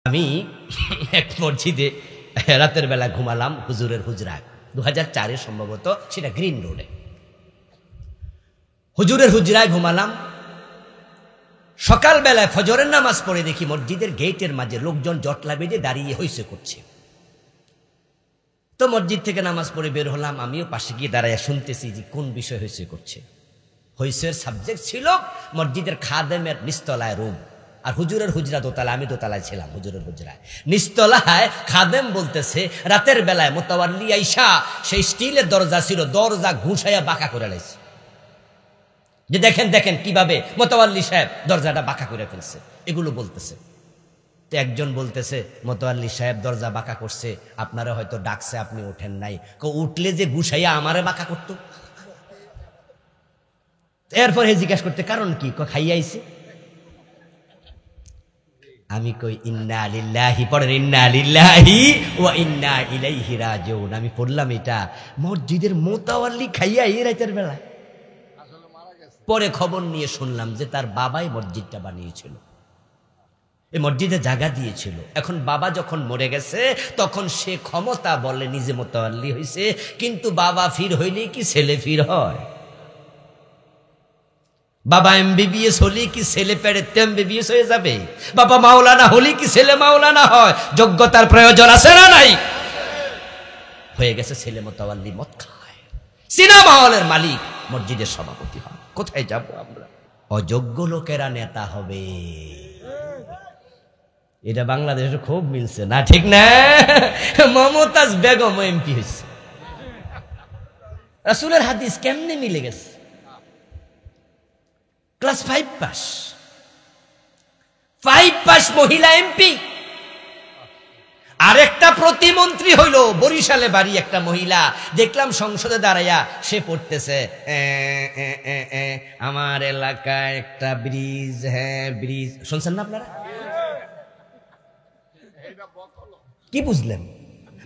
আমি এক মসজিদে রাতের বেলা ঘুমালাম, হুজুরের হুজরায় 2004-এ সম্ভবত, সেটা গ্রিন রোডে। হুজুরের হুজরায় ঘুমালাম। সকালবেলায় ফজরের নামাজ পড়ে দেখি মসজিদের গেটের মাঝে লোকজন জটলা বেঁধে দাঁড়িয়ে হইছে করছে। তো মসজিদ থেকে নামাজ পড়ে বের হলাম, আমিও পাশে গিয়ে দাঁড়াইয়া শুনতেছি যে কোন বিষয় হইছে করছে। হইসের সাবজেক্ট ছিল মসজিদের খাদেমের নিচতলায় রুম, আর হুজুরের হুজরা দোতলা, আমি দোতলায় ছিলাম হুজুরের হুজরায়। নিচতলায় খাদেম বলতেছে রাতের বেলায় মোতাওয়াল্লি আইসা সেই স্টিলের দরজা ছিল, দরজা ঘুষাইয়া বাঁকা করে লাইছে, যে দেখেন দেখেন কিভাবে মোতাওয়াল্লি সাহেব দরজাটা বাঁকা করে ফেলছে, এগুলো বলতেছে। তো একজন বলতেছে মোতাওয়াল্লি সাহেব দরজা বাঁকা করছে, আপনারা হয়তো ডাকছে, আপনি ওঠেন নাই। উঠলে যে ঘুষাইয়া আমারে বাঁকা করতো। এরপরে জিজ্ঞাসা করতে কারণ কি, খাইয়াইছে। আমি কই ইন্না লিল্লাহি, পড়েন ইন্না লিল্লাহি ওয়া ইন্না ইলাইহি রাজিউন। আমি পড়লাম এটা মসজিদের মোতাওয়াল্লি খাইয়া এই রাতের বেলা। পরে খবর নিয়ে শুনলাম যে তার বাবাই মসজিদটা বানিয়েছিল, এই মসজিদে জায়গা দিয়েছিল। এখন বাবা যখন মরে গেছে তখন সে ক্ষমতা বলে নিজে মোতাওয়াল্লি হয়েছে, কিন্তু বাবা ফির হইলে কি ছেলে ফির হয়? বাবা এমবিবিএস হলে কি ছেলে পেড়েতে এমবিবিএস হয়ে যাবে? বাবা মাওলানা হলে কি ছেলে মাওলানা হয়? যোগ্যতার প্রয়োজন আছে না নাই? হয়ে গেছে ছেলে মোতাওয়াল্লি, মদ খায়, সিনেমা হলের মালিক, মসজিদের সভাপতি হয়। কোথায় যাব আমরা? অযোগ্য লোকেরা নেতা হবে, এটা বাংলাদেশে খুব মিলছে না, ঠিক না? মমতাজ বেগম এমপি হয়েছে, রাসূলের হাদিস কেমনে মিলে গেছে? ক্লাস 5 পাস, 5 পাস মহিলা এমপি। আরেকটা প্রতিমন্ত্রী হইল বরিশালে বাড়ি একটা মহিলা, দেখলাম সংসদে দাঁড়াইয়া সে পড়তেছে আমার এলাকায় একটা ব্রিজ, হ্যাঁ ব্রিজ। শুনছেন না আপনারা? কি বুঝলেন?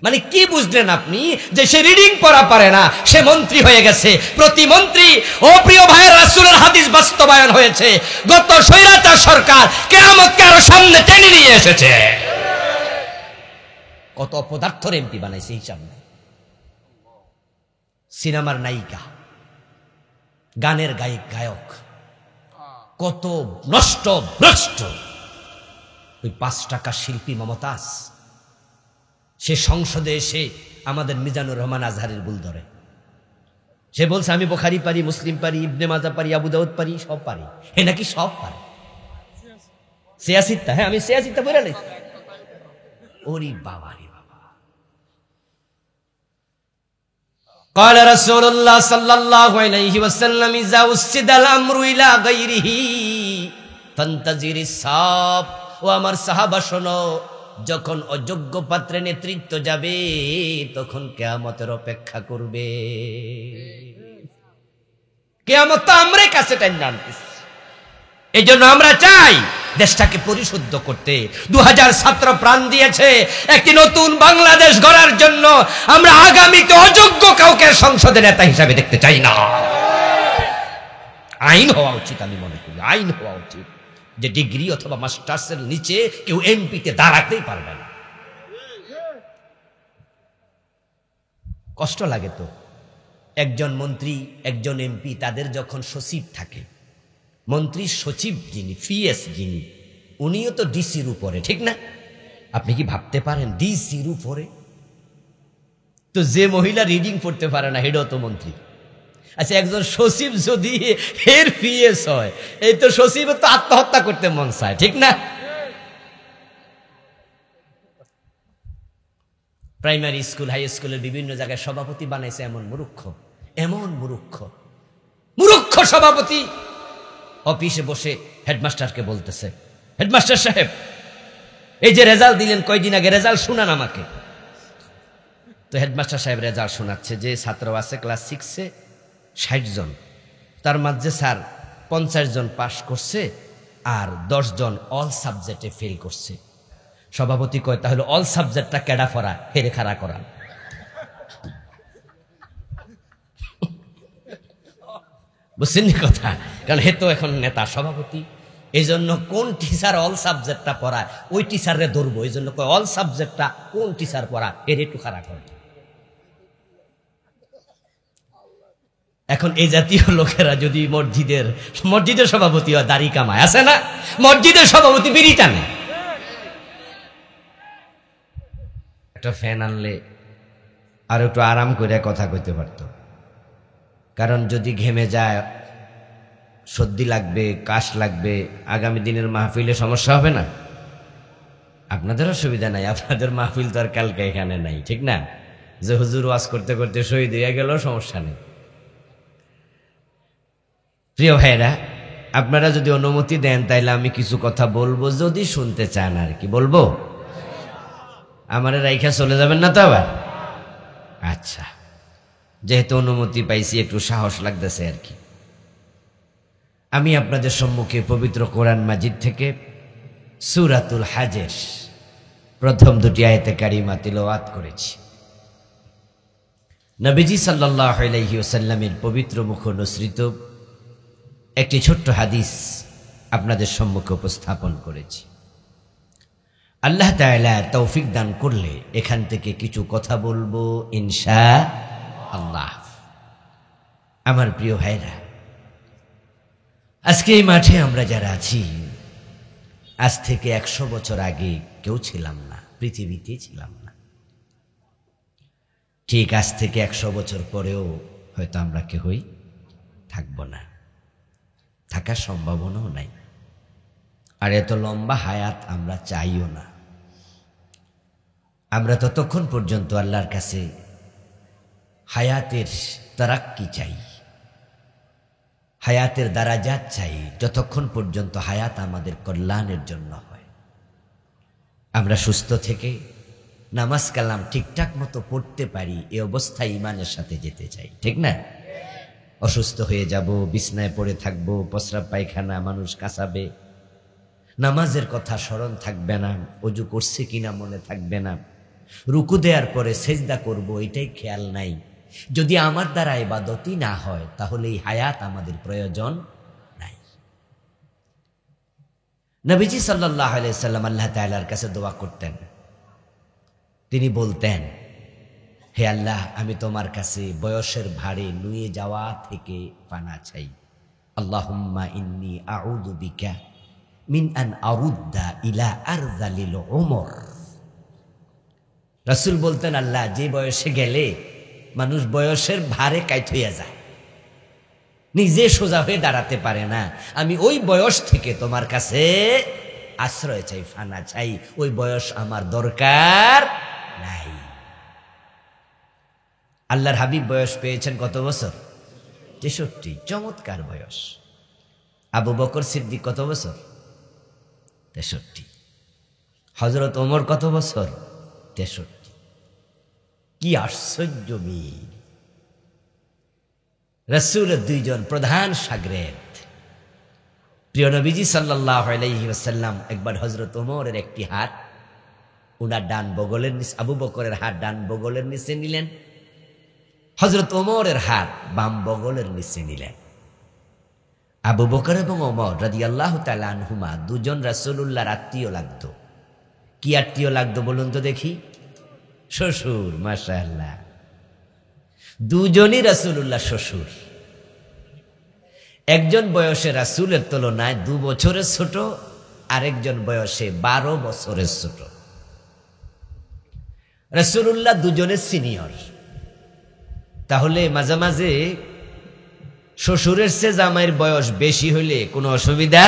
মানে কি বুঝলেন আপনি যে সে রিডিং পড়া পারে না, সে মন্ত্রী হয়ে গেছে, প্রতিমন্ত্রী। ও প্রিয় ভাইয়ের, রাসূলের হাদিস বাস্তবায়ন হয়েছে। গত স্বৈরাচার সরকার কিয়ামতকে আরো সামনে টেনে নিয়ে এসেছে। কত অপদার্থর এমপি বানাইছে হিসাব নাই। সিনেমার নায়িকা, গানের গায়ক, কত নষ্ট ভ্রষ্ট। ওই 5 টাকা শিল্পী মমতাজ, সে সংসদে এসে আমাদের মিজানুর রহমান আজহারের ভুল ধরে। সে বলছে আমি বুখারী পারি, মুসলিম পারি, ইবনে মাজাহ পারি, আবু দাউদ পারি, সব পারি। হে নাকি সব পারে। সিয়াসিত্তা, হ্যাঁ আমি সিয়াসিত্তা বলে নাই। ওরে বাবা রে বাবা। قال رسول الله صلى الله عليه وسلم اذا وسد الامر الى غيره فانتظر الصاب। ও আমার সাহাবা শোনো, যখন অযোগ্য পাত্রে নেতৃত্ব যাবে তখন কিয়ামতের অপেক্ষা করবে। কিয়ামত তো আমরা কাছে টাইনা আনতেছি। এই জন্য আমরা চাই দেশটাকে পরিশুদ্ধ করতে। 2000 ছাত্র প্রাণ দিয়েছে একটি নতুন বাংলাদেশ গড়ার জন্য। আমরা আগামীতে অযোগ্য কাউকে সংসদে নেতা হিসাবে দেখতে চাই না। আইন হওয়া উচিত, আমি মনে করি আইন হওয়া উচিত যে ডিগ্রি অথবা মাস্টার্সের নিচে কেউ এমপিতে দাঁড়াতেই পারবে না। কষ্ট লাগে তো, একজন মন্ত্রী একজন এমপি তাদের যখন সচিব থাকে, মন্ত্রীর সচিব যিনি, পিএস যিনি, উনিও তো ডিসির উপরে, ঠিক না? আপনি কি ভাবতে পারেন ডিসির উপরে? তো যে মহিলা রিডিং পড়তে পারে না হেডও তো মন্ত্রী। আচ্ছা, একজন সচিব যদি এর পিএস হয়, এই তো সচিব তো আত্মহত্যা করতে মন চায়, ঠিক না? প্রাইমারি স্কুল, হাই স্কুলের বিভিন্ন জায়গায় সভাপতি বানাইছে এমন মূর্খ, এমন মূর্খ মূর্খ সভাপতি অফিসে বসে হেডমাস্টারকে বলতেছে, হেডমাস্টার সাহেব এই যে রেজাল্ট দিলেন কয়দিন আগে, রেজাল্ট শুনান আমাকে। তো হেডমাস্টার সাহেব রেজাল্ট শোনাচ্ছে যে ছাত্র আছে ক্লাস 6-এ 60 জন, তার মাঝে স্যার 50 জন পাস করছে আর 10 জন অল সাবজেক্টে ফেল করছে। সভাপতি কয় তাহলে অল সাবজেক্টটা কেডা ফরা, হেরে খাড়া করান। বুঝছেন কথা? কারণ হে তো এখন নেতা, সভাপতি। এই জন্য কোন টিচার অল সাবজেক্টটা পড়ায় ওই টিচারে ধরবো। এই জন্য অল সাবজেক্টটা কোন টিচার পড়া এর একটু খারাপ হয়। এখন এই জাতীয় লোকেরা যদি মসজিদের সভাপতি হয়, দাড়ি কামায়, আছে না? মসজিদের সভাপতি বিড়ি টানে। একটা ফ্যান আনলে আর একটু আরাম করে কথা কইতে পারতো, কারণ যদি ঘেমে যায়, সর্দি লাগবে, কাশ লাগবে, আগামী দিনের মাহফিলে সমস্যা হবে না? আপনাদের অসুবিধা নাই, আপনাদের মাহফিল তো আর কালকে এখানে নাই, ঠিক না? যে হুজুর ওয়াজ করতে করতে শহীদ হয়ে গেল, সমস্যা নেই। প্রিয় ভাইরা, আপনারা যদি অনুমতি দেন তাইলে আমি কিছু কথা বলবো, যদি শুনতে চান আর কি। বলবো? আমারে রাইখা চলে যাবেন না তো আবার? আচ্ছা, যেহেতু অনুমতি পাইছি একটু সাহস লাগতেছে আর কি। আমি আপনাদের সম্মুখে পবিত্র কোরআন মাজিদ থেকে সূরাতুল হাজের প্রথম দুটি আয়াতে কারিমা তিলাওয়াত করেছি। নবীজি সাল্লাল্লাহু আলাইহি ওয়াসাল্লামের পবিত্র মুখ অনুসৃত একটি ছোট্ট হাদিস আপনাদের সম্মুখে উপস্থাপন করেছি। আল্লাহ তাআলা তৌফিক দান করলে এখান থেকে কিছু কথা বলবো ইনশাআল্লাহ। আমার প্রিয় ভাইরা, আজকে এই মাঠে আমরা যারা আছি, আজ থেকে 100 বছর আগে কেউ ছিলাম না, পৃথিবীতে ছিলাম না। ঠিক আজ থেকে 100 বছর পরেও হয়তো আমরা কেউই থাকবো না, থাকার সম্ভাবনাও নাই। আর এত লম্বা হায়াত আমরা চাইও না। আমরা ততক্ষণ পর্যন্ত আল্লাহর কাছে হায়াতের তারাক্কি চাই, হায়াতের দারাজাত চাই, যতক্ষণ পর্যন্ত হায়াত আমাদের কল্যাণের জন্য হয়। আমরা সুস্থ থেকে নামাজ কালাম ঠিকঠাক মতো পড়তে পারি, এ অবস্থায় ইমানের সাথে যেতে চাই, ঠিক না? অসুস্থ হয়ে যাব, বিছনায় পড়ে থাকবো, প্রস্রাব পায়খানা মানুষ কাঁচাবে, নামাজের কথা স্মরণ থাকবে না, ওযু করছে কিনা মনে থাকবে না, রুকু দেওয়ার পরে সেজদা করব এটাই খেয়াল নাই। যদি আমার দ্বারা ইবাদতই না হয় তাহলে এই হায়াত আমাদের প্রয়োজন নাই। নবীজি সাল্লাল্লাহু আলাইহি সাল্লাম আল্লাহ তাআলার কাছে দোয়া করতেন। তিনি বলতেন, হে আল্লাহ, আমি তোমার কাছে বয়সের ভারে নুয়ে যাওয়া থেকে পানা চাই। আল্লাহুম্মা ইন্নী আউযু বিকা মিন আন আরুদ্দা ইলা আরযালিল উমর। রাসূল বলতেন, আল্লাহ, যে বয়সে গেলে মানুষ বয়সের ভারে কাইত হইয়া যায়, নিজে সোজা হয়ে দাঁড়াতে পারে না, আমি ওই বয়স থেকে তোমার কাছে আশ্রয় চাই, ফানা চাই। ওই বয়স আমার দরকার নাই। আল্লাহর হাবিব বয়স পেয়েছেন কত বছর? 63। চমৎকার বয়স। আবু বকর সিদ্দিক কত বছর? 63। হযরত ওমর কত বছর? 63। কি আশ্চর্য মিল! রাসূলের দুইজন প্রধান শাগরেদ প্রিয় নবীজি সাল্লাল্লাহু আলাইহি ওয়াসাল্লাম একবার হযরত ওমরের একটি হাত উনার ডান বগলের নিচে, আবু বকরের হাত ডান বগলের নিচে নিলেন, হযরত ওমরের হাত বাম বগলের নিচে নিলেন। আবু বকর এবং ওমর রাদিয়াল্লাহু তাআলা আনহুমা দুজন রাসূলুল্লাহর আত্মীয় লাগতো। কি আত্মীয় লাগতো বলুন তো দেখি? শ্বশুর। মাশাআল্লাহ, দুজনই রাসূলুল্লাহ শ্বশুর। একজন বয়সে রাসূলের তুলনায় 2 বছরের ছোট, আরেকজন বয়সে 12 বছরের ছোট। রাসূলুল্লাহ দুজনের সিনিয়র। তাহলে মাঝে মাঝে শ্বশুরের চেয়ে জামাইয়ের বয়স বেশি হইলে কোনো অসুবিধা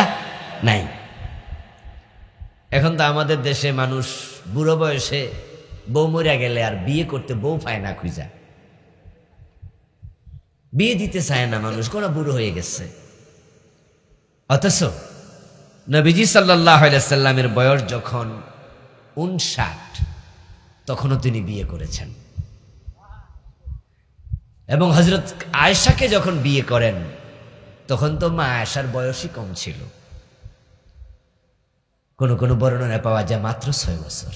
নাই। এখন তো আমাদের দেশে মানুষ বুড়ো বয়সে বউ মরিয়া গেলে আর বিয়ে করতে বউ পায় না, খুঁজা বিয়ে দিতে চায় না মানুষ, কোন বুড়ো হয়ে গেছে। অথচ নবীজি সাল্লাল্লাহু আলাইহি সাল্লামের বয়স যখন 59, তখনও তিনি বিয়ে করেছেন। এবং হযরত আয়েশাকে যখন বিয়ে করেন তখন তো মা আয়েশার বয়সই কম ছিল। কোন কোন বর্ণনায় পাওয়া যায় মাত্র 6 বছর।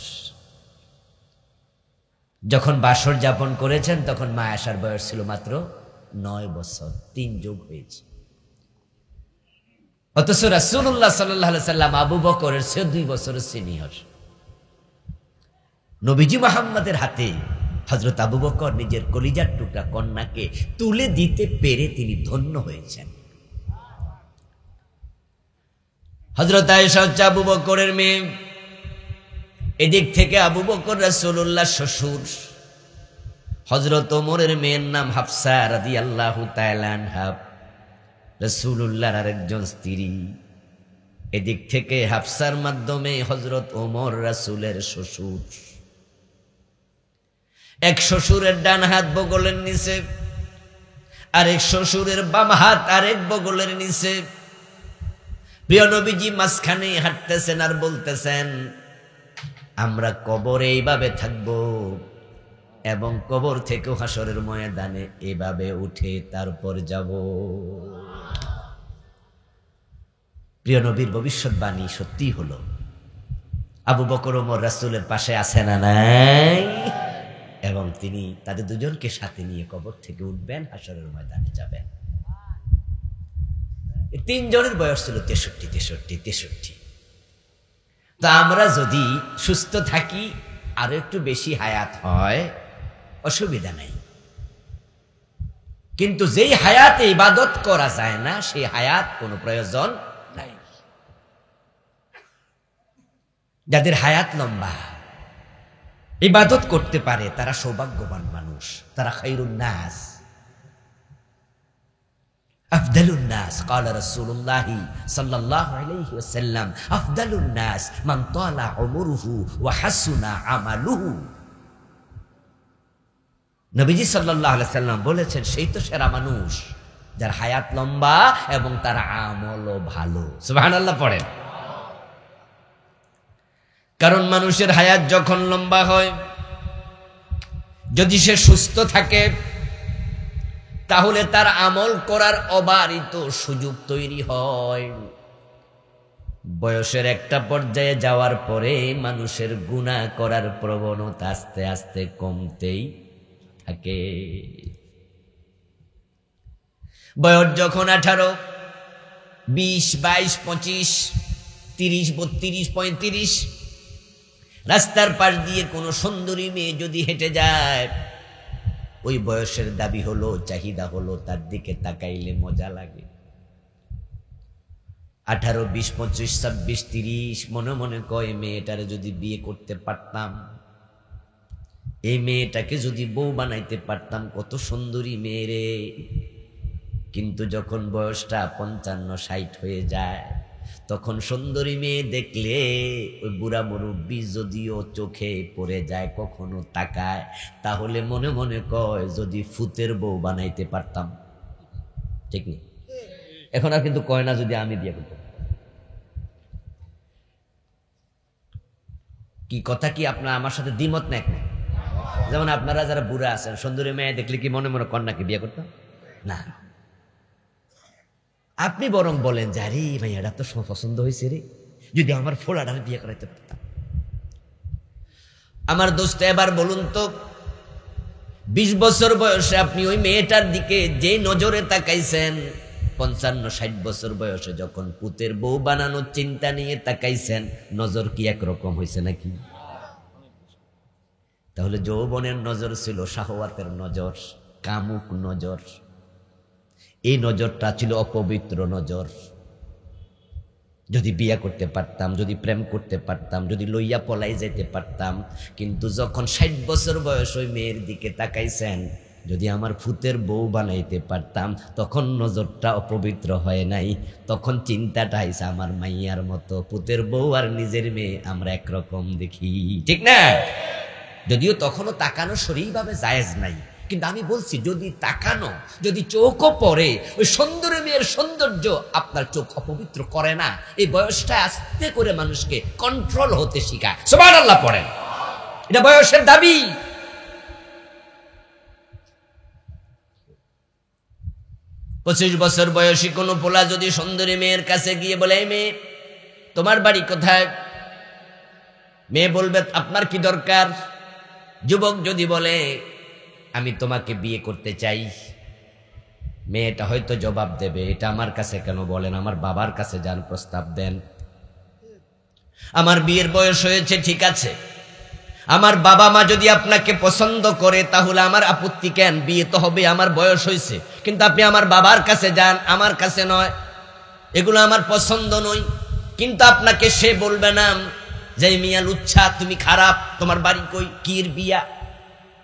যখন বাসর যাপন করেছেন তখন মা আয়েশার বয়স ছিল মাত্র 9 বছর, 3 যোগ হয়েছে। অথচ রাসূলুল্লাহ সাল্লাল্লাহু আলাইহি সাল্লাম আবু বকরের চেয়ে 2 বছরের সিনিয়র। নবীজি মুহাম্মদের হাতে হযরত আবু বকর নিজের কলিজার টুকরা কন্যাকে তুলে দিতে পেরে তিনি ধন্য হয়েছেন। হযরত আয়েশা হচ্ছে আবু বকরের মেয়ে। এদিক থেকে আবু বকর রাসূলুল্লাহ শ্বশুর। হযরত ওমরের মেয়ের নাম হাফসা রাদিয়াল্লাহু তাআলা আনহা, রাসূলুল্লাহর আরেকজন স্ত্রী। এদিক থেকে হাফসার মাধ্যমে হযরত ওমর রাসূলের শ্বশুর। এক শ্বশুরের ডান হাত বগলের নিচে, আরেক শ্বশুরের বাম হাত আরেক বগলের নিচে। প্রিয় নবীজি মাঝখানে হাঁটতেছেন আর বলতেছেন, আমরা কবরে এইভাবে থাকব এবং কবর থেকে হাসরের ময়দানে এভাবে উঠে তারপর যাব। প্রিয় নবীর ভবিষ্যৎবাণী সত্যি হলো। আবু বকর ওমর রাসূলের পাশে আছে না নাই? এবং তিনি তাদের দুজনকে সাথে নিয়ে কবর থেকে উঠবেন, হাসরের ময়দানে যাবেন। তিনজনের বয়স ছিল 63। তো আমরা যদি সুস্থ থাকি, আরো একটু বেশি হায়াত হয়, অসুবিধা নাই। কিন্তু যেই হায়াতে ইবাদত করা যায় না, সেই হায়াত কোনো প্রয়োজন নাই। যাদের হায়াত লম্বা, ইবাদত করতে পারে, তারা সৌভাগ্যবান মানুষ, তারা খায়রুন নাস, আফদালুন নাস। ক্বালা রাসূলুল্লাহ সাল্লাল্লাহু আলাইহি ওয়াসাল্লাম, আফদালুন নাস মান তালা উমরুহু ওয়া হাসুনা আমালুহু। নবীজি সাল্লাল্লাহু আলাইহি ওয়াসাল্লাম বলেছেন, সেই তো সেরা মানুষ যার হায়াত লম্বা এবং তার আমলও ভালো। সুবহানাল্লাহ পড়েন। কারণ মানুষের হায়াত যখন লম্বা হয়, যদি সে সুস্থ থাকে, তাহলে তার আমল করার অবারিত সুযোগ তৈরি হয়। বয়সের একটা পর্যায়ে যাওয়ার পরে মানুষের গুনাহ করার প্রবণতা আস্তে আস্তে কমতেই থাকে। বয়স যখন 18, 20, 22, 25, 30, 32, 35, রাস্তার পাশ দিয়ে কোনো সুন্দরী মেয়ে যদি হেঁটে যায়, ওই বয়সের দাবি হলো, চাহিদা হলো, তার দিকে তাকাইলে মজা লাগে। 18, 20, 25, 26, 30 মনে মনে কয়, মেয়েটারে যদি বিয়ে করতে পারতাম, এই মেয়েটাকে যদি বউ বানাইতে পারতাম, কত সুন্দরী মেয়ে রে। কিন্তু যখন বয়সটা 55, 60 হয়ে যায়, তখন সুন্দরী মেয়ে দেখলে ওই বুড়া মুরব্বি যদিও চোখে পড়ে যায়, কখনো তাকায়, তাহলে মনে মনে কয়, যদি ফুতের বউ বানাইতে পারতাম। ঠিক নেই? এখন আর কিন্তু কয় না যদি আমি বিয়ে করতাম। কি কথা কি আপনার আমার সাথে দ্বিমত না? এখন যেমন আপনারা যারা বুড়া আছেন, সুন্দরী মেয়ে দেখলে কি মনে মনে কন্যাকে বিয়ে করতাম না? আপনি বরং বলেন যে, আরে ভাই, এটা তো পছন্দ হয়েছে রে, যদি আমার ফোলাটার বিয়ে করাইতে পারতাম। আমার দোস্ত, এবার বলুন তো, 20 বছর বয়সে আপনি ওই মেয়েটার দিকে যে নজরে তাকাইছেন, 55, 60 বছর বয়সে যখন পুতের বউ বানানোর চিন্তা নিয়ে তাকাইছেন, নজর কি একরকম হয়েছে নাকি? তাহলে যৌবনের নজর ছিল শাহওয়াতের নজর, কামুক নজর। এই নজরটা ছিল অপবিত্র নজর। যদি বিয়ে করতে পারতাম, যদি প্রেম করতে পারতাম, যদি লইয়া পলাই যেতে পারতাম। কিন্তু যখন 60 বছর বয়স ওই মেয়ের দিকে তাকাইছেন, যদি আমার ফুতের বউ বানাইতে পারতাম, তখন নজরটা অপবিত্র হয় নাই, তখন চিন্তাটা আইছে আমার মাইয়ার মতো। ফুতের বউ আর নিজের মেয়ে আমরা একরকম দেখি, ঠিক না? যদিও তখনও তাকানো শরীরভাবে জায়েজ নাই, কিন্তু আমি বলছি, যদি তাকানো, যদি চোখও পড়ে, ওই সুন্দরী মেয়ের সৌন্দর্য আপনার চোখ অপবিত্র করে না। এই বয়সটা আস্তে করে মানুষকে কন্ট্রোল হতে শিখায়। সুবহানাল্লাহ পড়েন। এটা বয়সের দাবি। পঁচিশ বছর বয়সী কোনো পোলা যদি সুন্দরী মেয়ের কাছে গিয়ে বলে, এই মেয়ে, তোমার বাড়ি কোথায়? মেয়ে বলবে, আপনার কি দরকার? যুবক যদি বলে, আমি তোমাকে বিয়ে করতে চাই, মেয়েটা হয়তো জবাব দেবে, এটা আমার কাছে কেন বলেন, আমার বাবার কাছে যান, প্রস্তাব দেন। আমার বিয়ের বয়স হয়েছে, ঠিক আছে, আমার বাবা মা যদি আপনাকে পছন্দ করে তাহলে আমার আপত্তি কেন, বিয়ে তো হবে, আমার বয়স হয়েছে, কিন্তু আপনি আমার বাবার কাছে যান, আমার কাছে নয়, এগুলো আমার পছন্দ নয়। কিন্তু আপনাকে সে বলবে না যে মিয়া লুচ্ছা, তুমি খারাপ, তোমার বাড়ি কই, কির বিয়া।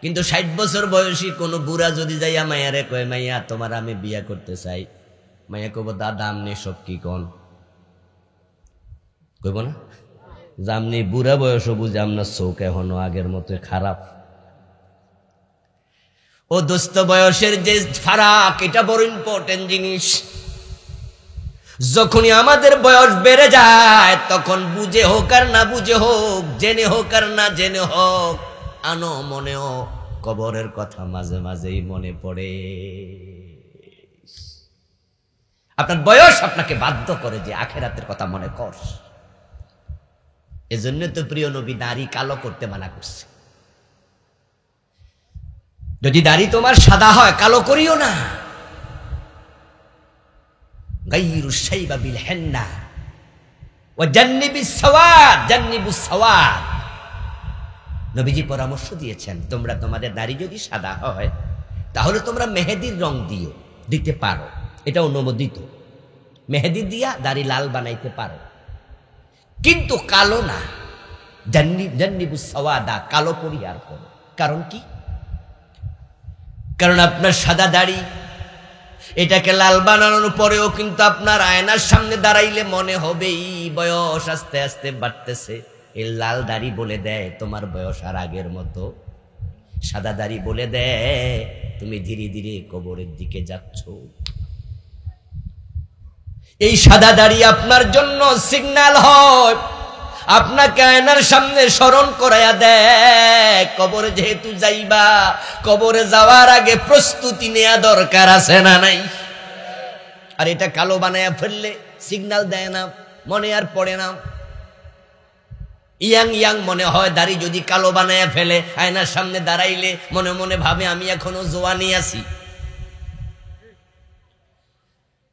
কিন্তু 60 বছর বয়সী কোনো বুড়া যদি যাইয়া মায়ারে কয়, মাইয়া তোমার আমি বিয়া করতে চাই, মাইয়া কব দাদা আমনি সব কি কন, কইব না? জামনি বুড়া বয়সও বুঝে আপনার চোখ এখনো আগের মতো খারাপ। ও দোস্ত, বয়সের যে ফারাক, এটা বড় ইম্পর্টেন্ট জিনিস। যখনই আমাদের বয়স বেড়ে যায় তখন বুঝে হোক আর না বুঝে হোক, জেনে হোক আর না জেনে হোক, আনো মনেও কবরের কথা মাঝে মাঝেই মনে পড়ে। আপনার বয়স আপনাকে বাধ্য করে যে আখেরাতের কথা মনে কর। এজন্য তো প্রিয় নবী দাড়ি কালো করতে মানা করছে। যদি দাড়ি তোমার সাদা হয়, কালো করিও না। গায়রুশ শাইবা বিল হিন্না ওয়া জান্নিবিস সাওয়াদ, জান্নিবুস সাওয়াদ। নবীজি পরামর্শ দিয়েছেন, তোমরা তোমাদের দাড়ি যদি সাদা হয় তাহলে তোমরা মেহেদির রং দিও, দিতে পারো, এটা অনুমোদিত। মেহেদি দিয়া দাড়ি লাল বানাইতে পারো, কিন্তু কালো না। জান্নিবুস সাওয়াদা, কালো পরিহার করো। কারণ কি? কারণ আপনার সাদা দাড়ি, এটাকে লাল বানানোর পরেও কিন্তু আপনার আয়নার সামনে দাঁড়াইলে মনে হবেই বয়স আস্তে আস্তে বাড়তেছে। এই লাল দাড়ি বলে দেয় তোমার বয়স আর আগের মতো, সাদা দাড়ি বলে দেয় তুমি ধীরে ধীরে কবরের দিকে যাচ্ছ। এই সাদা দাড়ি আপনার জন্য সিগন্যাল হয়, আপনাকে আয়নার সামনে স্মরণ করাইয়া দেয় কবরে যেহেতু যাইবা, কবরে যাওয়ার আগে প্রস্তুতি নেওয়া দরকার আছে না নাই? আর এটা কালো বানায়া ফেললে সিগন্যাল দেয় না, মনে আর পড়ে না। ইয়াং ইয়াং মনে হয়, দাড়ি যদি কালো বানায়া ফেলে আয়নার সামনে দাঁড়াইলে মনে মনে ভাবে আমি এখনো জোয়ানি আছি।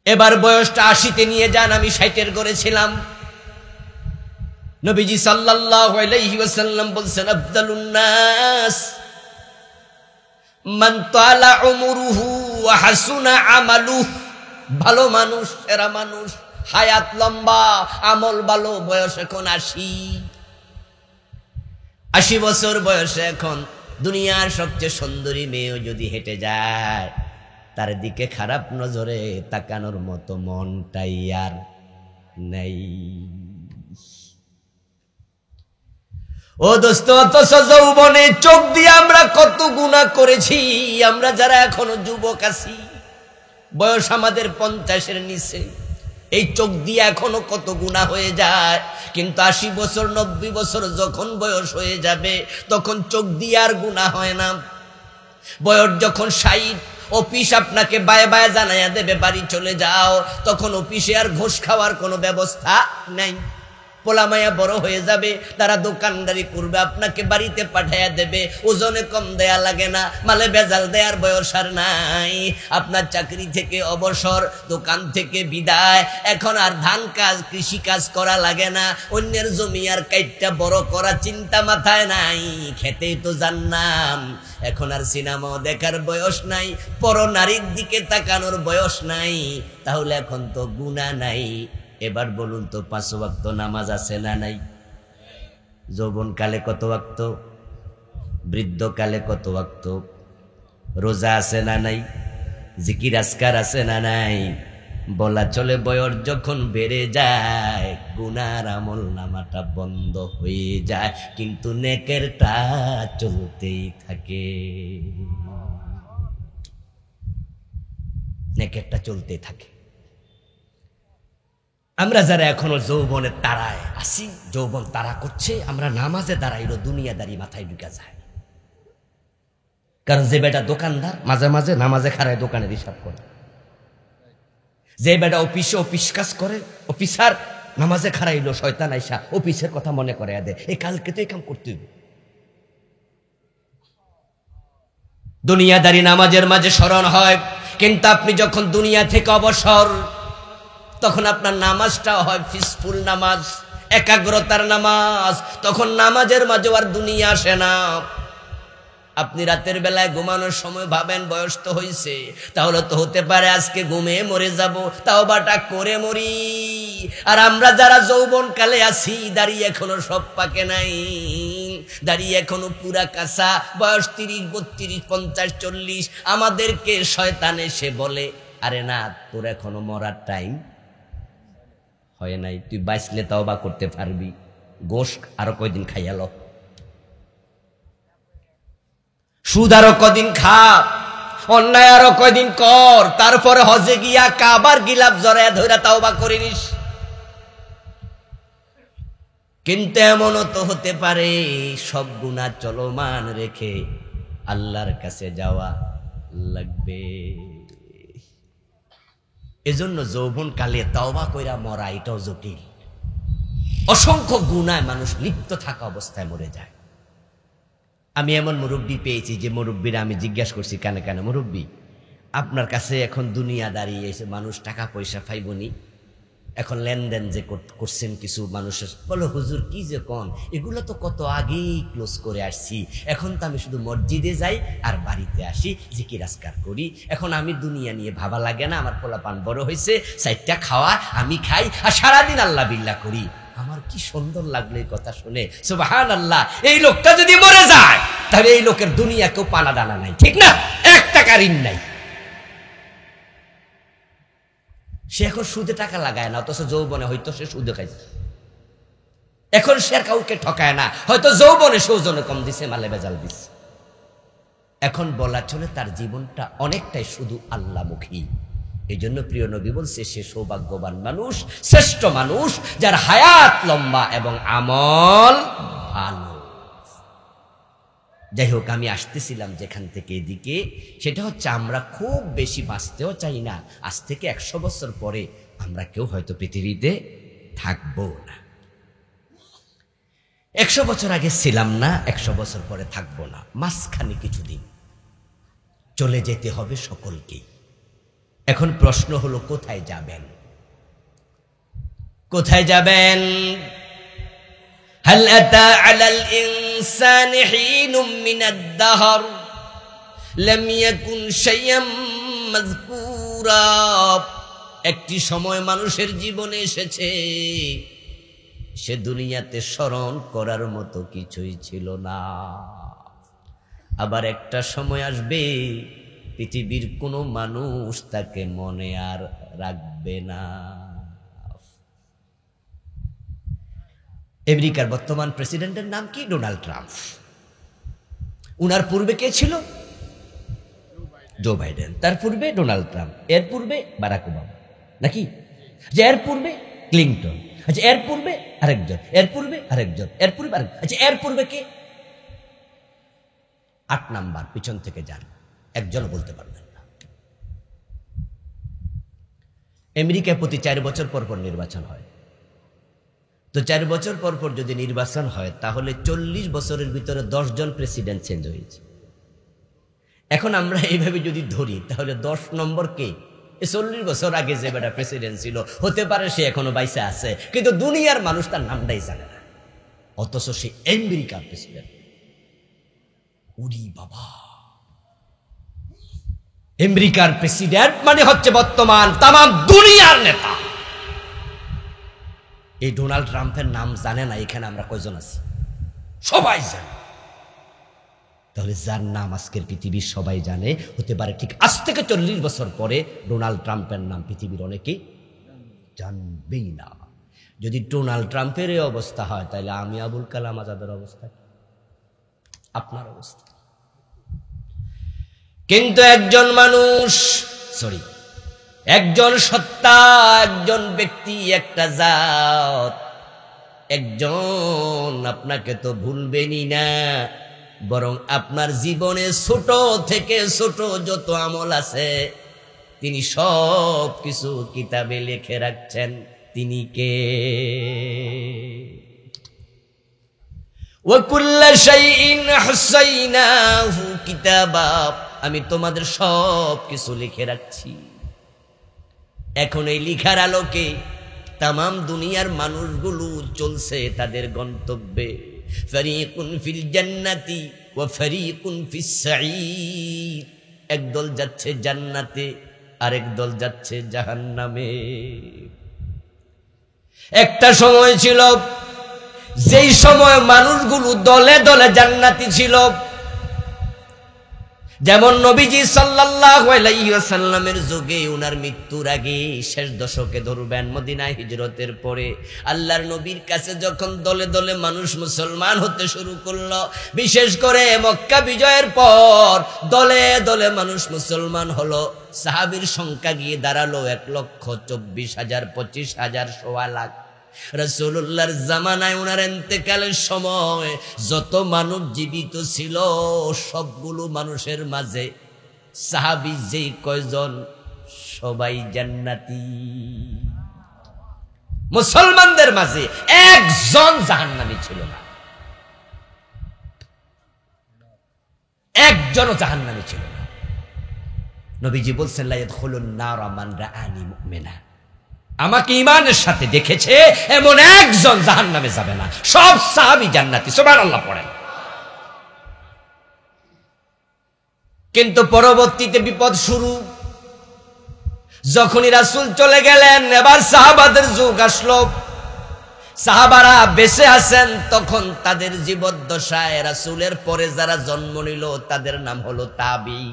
এবার বয়সটা 80-তে নিয়ে যান, আমি 60-এর করেছিলাম। নবীজি সাল্লাল্লাহু আলাইহি ওয়াসাল্লাম বলছেন, আফদালুন নাস মান তালা উমরুহু ওয়া হাসুনা আমালুহু। ভালো মানুষ, সেরা মানুষ, হায়াত লম্বা, আমল ভালো, বয়স এখন 80 বছর বয়সে এখন দুনিয়ার সবচেয়ে সুন্দরী মেয়েও যদি হেঁটে যায়, তার দিকে খারাপ নজরে তাকানোর মতো মনটাই আর নেই। ও দোস্ত, অথচ যৌবনে চোখ দিয়ে আমরা কত গুনাহ করেছি। আমরা যারা এখনো যুবক আছি, বয়স আমাদের 50-এর নিচে, এই চোখ দিয়ে এখনো কত গুনাহ হয়ে যায়। কিন্তু 80 বছর 90 বছর যখন বয়স হয়ে যাবে তখন চোখ দিয়ে আর গুনাহ হয় না। বয়স যখন 60, অফিস আপনাকে বায়ে বায়ে জানাইয়া দেবে বাড়ি চলে যাও, তখন অফিসে আর ঘুষ খাওয়ার কোনো ব্যবস্থা নাই। পোলামায়া বড় হয়ে যাবে, তারা দোকানদারি করবে, আপনাকে বাড়িতে পাঠাইয়া দেবে, ওজনে কম দেয়া লাগে না, মালে ভেজাল দেয়ার বয়স আর নাই। আপনার চাকরি থেকে অবসর, দোকান থেকে বিদায়, এখন আর ধান কাজ, কৃষি কাজ করা লাগে না, অন্যের জমি আর কাইটটা বড় করা চিন্তা মাথায় নাই, খেতেই তো জান্নাম। এখন আর সিনেমাও দেখার বয়স নাই, পর নারীর দিকে তাকানোর বয়স নাই, তাহলে এখন তো গুনাহ নাই। এবার বলুন তো, 5 ওয়াক্ত নামাজ আছে না নাই? যৌবনকালে কত ওয়াক্ত, বৃদ্ধকালে কত ওয়াক্ত? রোজা আছে না নাই? জিকির আজকার আছে না নাই? বলা চলে বয়স যখন বেড়ে যায় গুনার আমল নামাটা বন্ধ হয়ে যায়, কিন্তু নেকেরটা চলতেই থাকে, নেকেরটা চলতেই থাকে। আমরা যারা এখনো যৌবনের তাড়ায় আছি, যৌবন তাড়া করছে, আমরা নামাজে দাঁড়াইলো দুনিয়াদারি মাথায় ঢুকা যায়। কারণ যে বেটা দোকানদার মাঝে মাঝে নামাজে খাড়ায় দোকানের হিসাব করে, যে বেটা অফিসে অফিস কাজ করে, অফিসার নামাজে খাড়াইলো, শয়তান আইসা অফিসের কথা মনে করে দেয়, এই কালকে তো এই কাম করতে হবে। দুনিয়াদারি নামাজের মাঝে স্মরণ হয়, কিন্তু আপনি যখন দুনিয়া থেকে অবসর, তখন আপনার নামাজটা হয় পিসফুল নামাজ, একাগ্রতার নামাজ। তখন নামাজের মাঝে আর দুনিয়া আসে না। আপনি রাতের বেলায় ঘুমানোর সময় ভাবেন বয়স তো হয়েছে, তাহলে তো হতে পারে আজকে ঘুমে মরে যাব, তাওবাটা করে মরি। আর আমরা যারা যৌবন কালে আছি, দাঁড়িয়ে এখনো সব পাকে নাই, দাঁড়িয়ে এখনো পুরা কাঁচা, বয়স 30, 32, 50, 40, আমাদেরকে শয়তান এসে বলে, আরে না, তোর এখনো মরার টাইম হয় নাই, তুই বাঁচলে তাওবা করতে পারবি, গোশ আরো কয়দিন খাইয়াল, সুদ আরো কদিন খা, অন্যায় আরো কয়দিন কর, তারপরে হজে গিয়া কাবার গিলাপ জড়ায় ধরে তাওবা করে নিস। কিন্তু এমনও তো হতে পারে সব গুনাহ চলমান রেখে আল্লাহর কাছে যাওয়া লাগবে। এজন্য যৌবন কালে তাওবা কইরা মরা এটাও জটিল। অসংখ্য গুনায় মানুষ লিপ্ত থাকা অবস্থায় মরে যায়। আমি এমন মুরব্বী পেয়েছি যে মুরব্বীরা আমি জিজ্ঞাসা করছি, কানে কানে, মুরব্বী আপনার কাছে এখন দুনিয়া দাঁড়িয়ে এসে মানুষ টাকা পয়সা পাইবনি, এখন লেনদেন যে করছেন কিছু মানুষের, বলো হুজুর কি যে কোন, এগুলো তো কত আগেই ক্লোজ করে আসছি, এখন তো আমি শুধু মসজিদে যাই আর বাড়িতে আসি, জিকির আজকার করি, এখন আমি দুনিয়া নিয়ে ভাবা লাগে না, আমার পোলাপান বড় হয়েছে, সাইটটা খাওয়া আমি খাই আর সারাদিন আল্লাহ বিল্লাহ করি। আমার কি সুন্দর লাগলো এই কথা শুনে, সুবহানাল্লাহ। এই লোকটা যদি মরে যায় তাহলে এই লোকের দুনিয়া কেউ পানা দানা নাই, ঠিক না, 1 টাকা ঋণ নাই। সে এখন সুদে টাকা লাগায় না, অথচ যৌবনে হয়তো সে সুদে খাইছে। এখন সে কাউকে ঠকায় না, হয়তো যৌবনে সৌজনে কম দিছে, মালে বেজাল দিছে। এখন বলা চলে তার জীবনটা অনেকটাই শুধু আল্লাহমুখী। এই জন্য প্রিয় নবী বলছে সে সৌভাগ্যবান মানুষ, শ্রেষ্ঠ মানুষ, যার হায়াত লম্বা এবং আমল ভালো। যাই হোক, আমি আসতেছিলাম যেখান থেকে এদিকে, সেটা হচ্ছে আমরা খুব বেশি বাঁচতেও চাই না। আজ থেকে 100 বছর পরে আমরা কেউ হয়তো পৃথিবীতে থাকবো না। 100 বছর আগে ছিলাম না, 100 বছর পরে থাকবো না, মাঝখানে কিছুদিন চলে যেতে হবে সকলকেই। এখন প্রশ্ন হলো কোথায় যাবেন, কোথায় যাবেন? হাল আতা আলাল ইনসানি হিনুম মিনাদ দাহর লাম ইয়াকুন শাইয়াম মাযকুরা। একটি সময় মানুষের জীবনে এসেছে, সে দুনিয়াতে স্মরণ করার মতো কিছুই ছিল না। আবার একটা সময় আসবে পৃথিবীর কোনো মানুষ তাকে মনে আর রাখবে না। আমেরিকার বর্তমান প্রেসিডেন্টের নাম কি? Donald Trump. উনার পূর্বে কে ছিল? Joe Biden. তার পূর্বে ডোনাল্ড ট্রাম্প, এর পূর্বে বারাক ওবামা, নাকি? যে এর পূর্বে ক্লিন্টন, আচ্ছা এর পূর্বে আরেকজন, এর পূর্বে আরেকজন, এর পূর্বে আরেকজন, আচ্ছা এর পূর্বে কে? 8 নাম্বার পিছন থেকে যান, একজনও বলতে পারবেন না। আমেরিকায় প্রতি 4 বছর পর পর নির্বাচন হয়। তো 4 বছর পর পর যদি নির্বাচন হয়, তাহলে 40 বছরের ভিতরে 10 জন প্রেসিডেন্ট চেঞ্জ হয়েছে। এখন আমরা এইভাবে যদি ধরি, তাহলে 10 নম্বর কে? 40 বছর আগে যে বেটা প্রেসিডেন্ট ছিল, হতে পারে সে এখনো বাইসে আছে, কিন্তু দুনিয়ার মানুষ তার নামটাই জানে না, অথচ সে আমেরিকার প্রেসিডেন্ট। উরি বাবা, আমেরিকার প্রেসিডেন্ট মানে হচ্ছে বর্তমান তামাম দুনিয়ার নেতা। এই ডোনাল্ড ট্রাম্পের নাম জানে না এখানে আমরা কয়জন আছি? সবাই জানে। তাহলে যার নাম আজকের পৃথিবীর সবাই জানে, হতে পারে ঠিক আজ থেকে 40 বছর পরে ডোনাল্ড ট্রাম্পের নাম পৃথিবীর অনেকে জানবেই না। যদি ডোনাল্ড ট্রাম্পের এই অবস্থা হয়, তাহলে আমি আবুল কালাম আজাদের অবস্থা, আপনার অবস্থা। কিন্তু একজন মানুষ, একজন সত্তা, একজন ব্যক্তি, একটা জাত, একজন আপনাকে তো ভুলবেনই না, বরং আপনার জীবনে ছোট থেকে ছোট যত আমল আছে তিনি সব কিছু কিতাবে লিখে রাখছেন। তিনি কে? ওয়া কুল্লা শাইইন আহসাইনাহু কিতাবা। আমি তোমাদের সব কিছু লিখে রাখছি। এখন এই লিখার আলোকে তামাম দুনিয়ার মানুষগুলো চলছে তাদের গন্তব্যে। ফারিকুন ফিল জান্নাতি ওয়া ফারিকুন ফিস সাঈর, একদল যাচ্ছে জান্নাতে, আরেক দল যাচ্ছে জাহান্নামে। একটা সময় ছিল যেই সময় মানুষগুলো দলে দলে জান্নাতি ছিল। যেমন নবীজি সাল্লাল্লাহু আলাইহি ওয়াসাল্লামের যুগে, উনার মৃত্যুর আগে শেষ দশকে ধরবেন, মদিনায় হিজরতের পরে আল্লাহর নবীর কাছে যখন দলে দলে মানুষ মুসলমান হতে শুরু করলো, বিশেষ করে মক্কা বিজয়ের পর দলে দলে মানুষ মুসলমান হলো, সাহাবীর সংখ্যা গিয়ে দাঁড়ালো 1,24,000, 25,000, 1.25 লাখ। রাসূলুল্লাহর জামানায় উনার ইন্তেকালের সময় যত মানব জীবিত ছিল সবগুলো মানুষের মাঝে সাহাবী যেই কয়জন, সবাই জান্নাতি। মুসলমানদের মাঝে একজন জাহান্নামী ছিল না, একজনও জাহান্নামী ছিল না। নবীজি বলছেন, লা ইয়াদখুলুন নারা মান রাআনি মুমিনা, আমাকে ঈমানের সাথে দেখেছে এমন একজন জাহান্নামে যাবে না, সব সাহাবী জান্নাতি। সুবহানাল্লাহ পড়েন। কিন্তু পরবর্তীতে বিপদ শুরু। যখনই রাসূল চলে গেলেন, এবার সাহাবাদের যুগ আসলো। সাহাবারা বেঁচে আছেন তখন তাদের জীবদ্দশায় রাসূলের পরে যারা জন্ম নিল তাদের নাম হলো তাবী।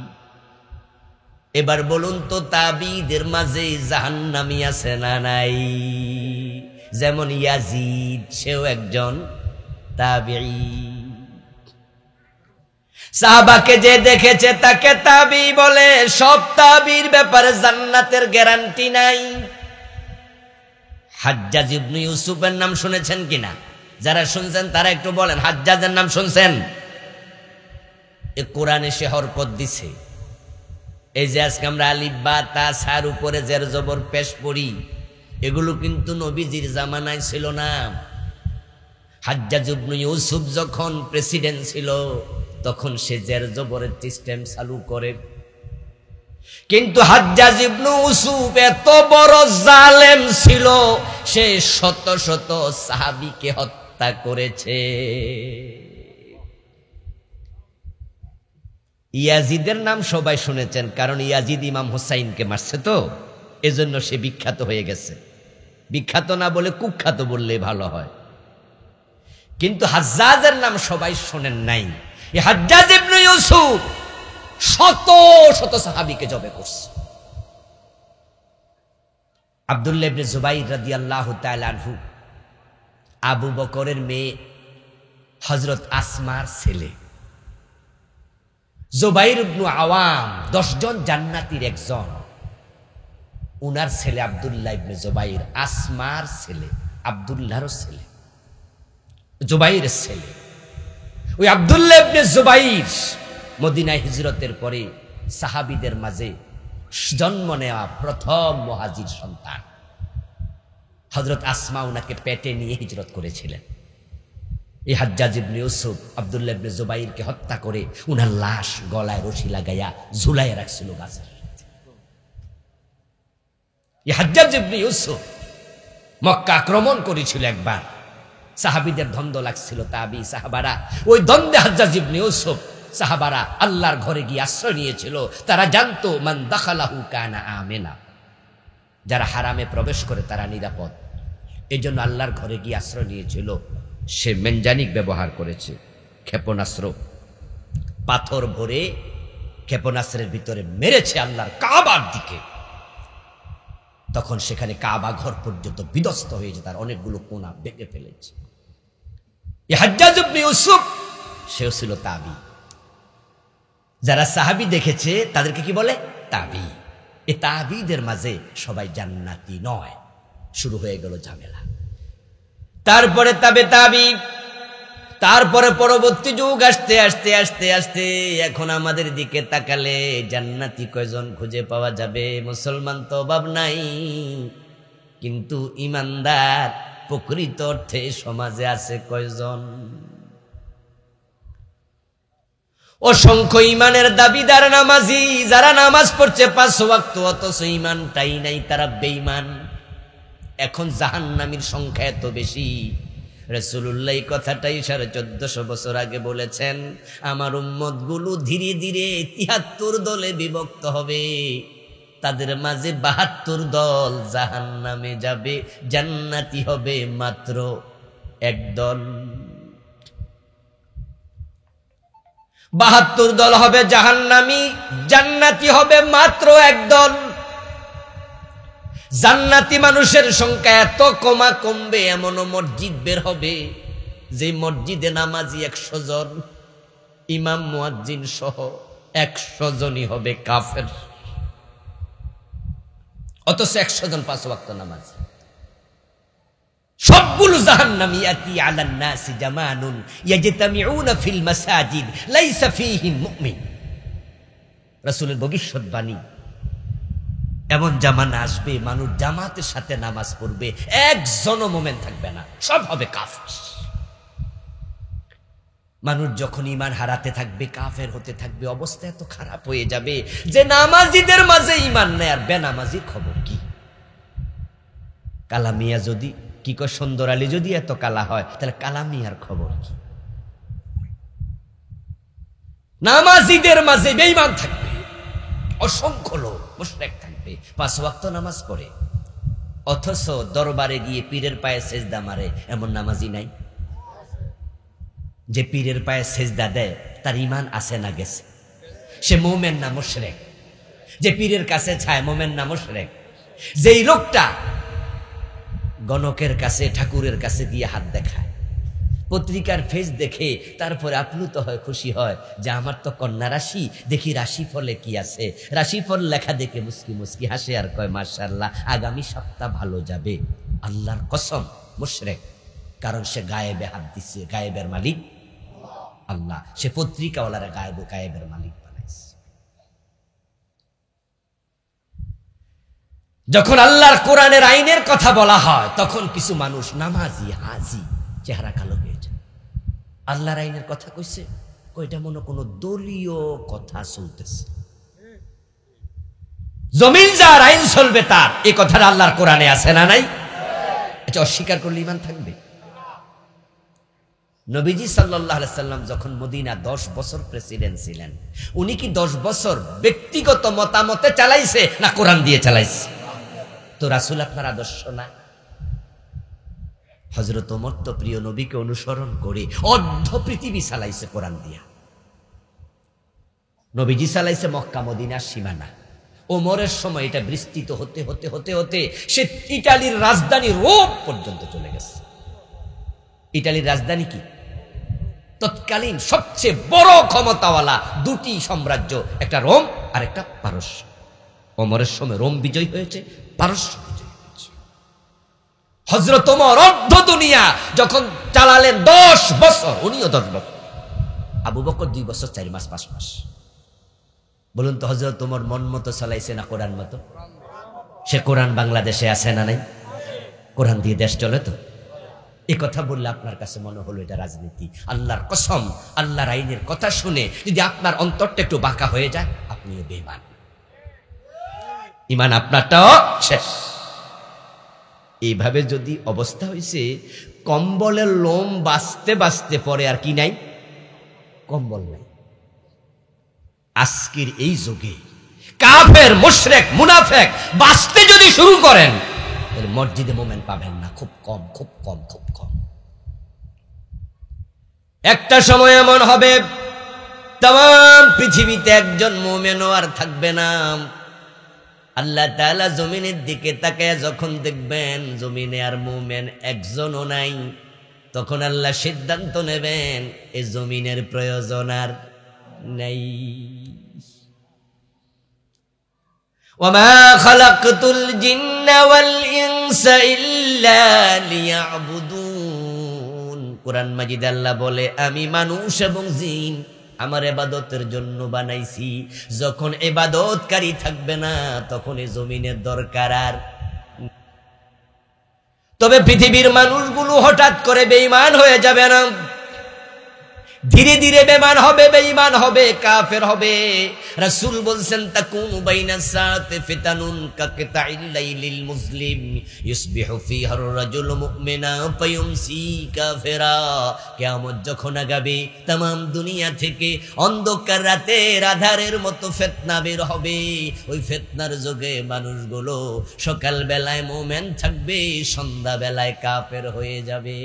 এবার বলুন তো, তাবীদের মাঝে জাহান্নামী আছে না নাই? যেমন ইয়াজিদ, সেও একজন তাবী। সাহাবাকে যে দেখেছে তাকে তাবী বলে। সব তাবীর ব্যাপারে জান্নাতের গ্যারান্টি নাই। হাজ্জাজ ইবনে ইউসুফের নাম শুনেছেন কিনা? যারা শুনছেন তারা একটু বলেন, হাজ্জাজের নাম শুনছেন? এ কোরআনে সে হরকত দিছে। এই যে আজকে আমরা আলিফ বা তা সার উপরে জের জবর পেশ পড়ি, এগুলো কিন্তু নবীজির জামানায় ছিল না। হাজ্জাজ ইবনে ইউসুফ যখন প্রেসিডেন্ট ছিল তখন সে জের জবরের সিস্টেম চালু করে। কিন্তু হাজ্জাজ ইবনে ইউসুফ এত বড় জালেম ছিল, সে শত শত সাহাবীকে হত্যা করেছে। ইয়াজিদের নাম সবাই শুনেছেন, কারণ ইয়াজিদ ইমাম হুসাইনকে মারছে, তো এজন্য সে বিখ্যাত হয়ে গেছে। বিখ্যাত না বলে কুখ্যাত বললে ভালো হয়। কিন্তু হাজ্জাজের নাম সবাই শোনেন নাই। এই হাজ্জাজ ইবনে ইউসুফ শত শত সাহাবীকে জবে করছে। আব্দুল্লাহ ইবনে জুবাইর রাদিয়াল্লাহু তাআলা আনহু, আবু বকরের মেয়ে হযরত আসমার ছেলে। জুবাইর ইবনে আওয়াম 10 জন জান্নাতীর একজন, উনার ছেলে আব্দুল্লাহ ইবনে জুবাইর, আসমার ছেলে, আব্দুল্লাহর ছেলে, জুবাইরের ছেলে। ওই আব্দুল্লাহ ইবনে জুবাইর মদিনায় হিজরতের পরে সাহাবীদের মাঝে জন্ম নেওয়া প্রথম মুহাজির সন্তান। হযরত আসমা উনাকে পেটে নিয়ে হিজরত করেছিলেন। এই হাজ্জাজ ইবনে ইউসুফ আব্দুল্লাহ ইবনে জুবাইরকে হত্যা করে উনার লাশ গলায় রশি লাগাইয়া ঝুলাইয়া রাখছিল গাছের। এই হাজ্জাজ ইবনে ইউসুফ মক্কা আক্রমণ করেছিল একবার। সাহাবীদের দ্বন্দ্ব লাগছিল, তাবী সাহাবারা। ওই দ্বন্দ্বে হাজ্জাজ ইবনে ইউসুফ সাহাবারা আল্লাহর ঘরে গিয়ে আশ্রয় নিয়েছিল। তারা জানতো মান দাখালাহু কানা আমিনা, যারা হারামে প্রবেশ করে তারা নিরাপদ। এজন্য আল্লাহর ঘরে গিয়ে আশ্রয় নিয়েছিল। সে মেনজানিক ব্যবহার করেছে, ক্ষেপণাস্ত্র, পাথর ভরে ক্ষেপণাস্ত্রের ভিতরে মেরেছে আল্লাহর কাবার দিকে। তখন সেখানে কাবা ঘর পর্যন্ত বিধ্বস্ত হয়েছে, তার অনেকগুলো কোণা ভেঙে ফেলেছে। এই হাজ্জাজ ইবনে ইউসুফ সেও ছিল তাবী। যারা সাহাবী দেখেছে তাদেরকে কি বলে? তাবী। এই তাবীদের মাঝে সবাই জান্নাতি নয়। শুরু হয়ে গেল ঝামেলা। তারপরে তাবী, তারপরে পরবর্তী যুগ আসতে আসতে আসতে আসতে এখন আমাদের দিকে তাকালে জান্নাতি কয়জন খুঁজে পাওয়া যাবে? মুসলমান তো অভাব নাই, কিন্তু ইমানদার প্রকৃত অর্থে সমাজে আছে কয়জন? অসংখ্য ইমানের দাবিদার নামাজি যারা নামাজ পড়ছে 5 ওয়াক্ত, অথচ ইমানটাই নাই, তারা বেঈমান। এখন জাহান্নামীর সংখ্যা এত বেশি, রাসূলুল্লাহ কথাটাই 1450 বছর আগে বলেছেন, আমার উম্মতগুলো ধীরে ধীরে 73 দলে বিভক্ত হবে, তাদের মাঝে 72 দল জাহান্নামে যাবে, জান্নাতি হবে মাত্র 1 দল। 72 দল হবে জাহান্নামী, জান্নাতি হবে মাত্র 1 দল। জান্নাতি মানুষের সংখ্যা এত কমবে, এমনও মসজিদ বের হবে যে মসজিদে নামাজি 100 জন, ইমাম মুয়াজ্জিন সহ 100 জনই হবে কাফের, অথচ 100 জন 5 ওয়াক্ত নামাজ। সবগুলো জাহান্নামী। ইয়াতি আলান নাসি জামানুন ইয়াজতামিউনা ফিল মাসাজিদ লাইসা ফীহিম মুমিন। রাসূলের ভবিষ্যৎবাণী, এমন জামানা আসবে মানুষ জামাতের সাথে নামাজ পড়বে, একজনও মুমিন থাকবে না, সব হবে কাফের। মানুষ যখন ঈমান হারাতে থাকবে, কাফের হতে থাকবে, অবস্থা এত খারাপ হয়ে যাবে যে নামাজীদের মাঝে ঈমান নেই, আর বেনামাজির খবর কি? কালামিয়া যদি কি কয়, সুন্দর আলী যদি এত কালা হয়, তাহলে কালামিয়ার খবর কি? নামাজীদের মাঝে বেঈমান থাকবে, অসংখ্য লোক মুশরিক থাকবে, 5 ওয়াক্ত নামাজ পড়ে, অথচ দরবারে গিয়ে পীরের পায়ে সেজদা মারে, এমন নামাজি নাই? যে পীরের পায়ে সেজদা দেয় তার ঈমান আছে না গেছে? সে মুমিন না মুশরিক? যে পীরের কাছে চায় মুমিন না মুশরিক? যেই লোকটা গণকের কাছে, ঠাকুরের কাছে গিয়ে হাত দেখায়, পত্রিকার ফেজ দেখে তারপরে আপ্লুত হয়, খুশি হয় যে আমার তো কন্যা রাশি, দেখি রাশি ফলে কি আছে, রাশি ফল লেখা দেখে মুস্কি মুস্কি হাসে আর কয় মাশাআল্লাহ আগামী সপ্তাহ ভালো যাবে, আল্লাহর কসম মুশরিক। কারণ সে গায়েবে হাত দিচ্ছে, গায়েবের মালিক আল্লাহ, সে পত্রিকাওয়ালারা গায়েবের মালিক বানাইছে। যখন আল্লাহর কোরআনের আইনের কথা বলা হয়, তখন কিছু মানুষ নামাজি হাজি চেহারা কালো হয়ে যায়। আল্লাহর আইনের কথা কইছে, কয়টা মনে কোনো দলীয় কথা চলতেছে, জমিন যার আইন চলবে তার, এই কথাটা আল্লাহর কোরআনে আছে না নাই? আচ্ছা, অস্বীকার করলে ঈমান থাকবে? নবীজি সাল্লাল্লাহু আলাইহি সাল্লাম যখন মদিনা 10 বছর প্রেসিডেন্ট ছিলেন, উনি কি 10 বছর ব্যক্তিগত মতামতে চালাইছে না কোরআন দিয়ে চালাইছে? তো রাসূল আপনার আদর্শ না? হযরত ওমর তো প্রিয় নবীকে অনুসরণ করে অর্ধ পৃথিবী চালাইছে কোরআন দিয়া। নবীজি চালাইছে মক্কা মদিনার সীমানা, ওমরের সময় এটা বিস্তৃত হতে হতে হতে হতে সে ইটালির রাজধানী রোম পর্যন্ত চলে গেছে। ইটালির রাজধানী কি? তৎকালীন সবচেয়ে বড় ক্ষমতাওয়ালা 2টি সাম্রাজ্য, একটা রোম আর একটা পারস্য। ওমরের সময় রোম বিজয় হয়েছে, পারস্য বিজয় হয়েছে। হযরত ওমর অর্ধ দুনিয়া যখন চালালেন 10 বছর, উনিও 10 বছর, আবু বকর 2 বছর 4 মাস 5 মাস। বলুন তো হযরত ওমর মন মতো চালাইছে না কোরআন মতো? সে কোরআন বাংলাদেশে আছে না নাই? কোরআন দিয়ে দেশ চলে তো? এই কথা বললে আপনার কাছে মনে হলো এটা রাজনীতি। আল্লাহর কসম, আল্লাহর আইনের কথা শুনে যদি আপনার অন্তরটা একটু বাঁকা হয়ে যায়, আপনিও বেঈমান, ঈমান আপনারটাও শেষ। এইভাবে যদি অবস্থা হয়েছে, কম্বলের লোম বাঁচতে বাঁচতে পরে আর কি নাই? কম্বল নাই। আজকের এই যুগে কাফের, মুশরিক, মুনাফিক বাঁচতে যদি শুরু করেন, তাহলে মসজিদে মোমেন পাবেন না, খুব কম, খুব কম, খুব কম। একটা সময় এমন হবে তাম পৃথিবীতে একজন মোমেনও আর থাকবে না। আল্লাহ তাআলা জমিনের দিকে তাকায় যখন দেখবেন জমিনে আর মোমেন একজনও নাই, তখন আল্লাহ সিদ্ধান্ত নেবেন এই জমিনের প্রয়োজন আর নাই। ওয়ামা খালাকতুল জিন্না ওয়াল ইনসা ইল্লা লিয়াবুদুন। কোরআন মাজিদে আল্লাহ বলে, আমি মানুষ এবং জিন আমার ইবাদতের জন্য বানাইছি। যখন ইবাদতকারী থাকবে না, তখন এই জমিনের দরকার আর। তবে পৃথিবীর মানুষগুলো হঠাৎ করে বেঈমান হয়ে যাবে না। ধীরে ধীরে বেমান হবে, বেঈমান হবে, কাফের হবে। রাসূল বলছেন তাকুনু বাইনা সাআতি ফিতানুন কাকিতাইল লাইলিল মুসলিম ইউসবিহু ফিহা আর-রাজুলু মুমিনা ফায়ুমসি কাফিরা। কিয়ামত যখন আগাবে तमाम দুনিয়া থেকে অন্ধকার রাতের আধারের মতো ফিতনা বের হবে। ওই ফিতনার যোগে মানুষগুলো সকাল বেলায় মুমিন থাকবে, সন্ধ্যা বেলায় কাফের হয়ে যাবে।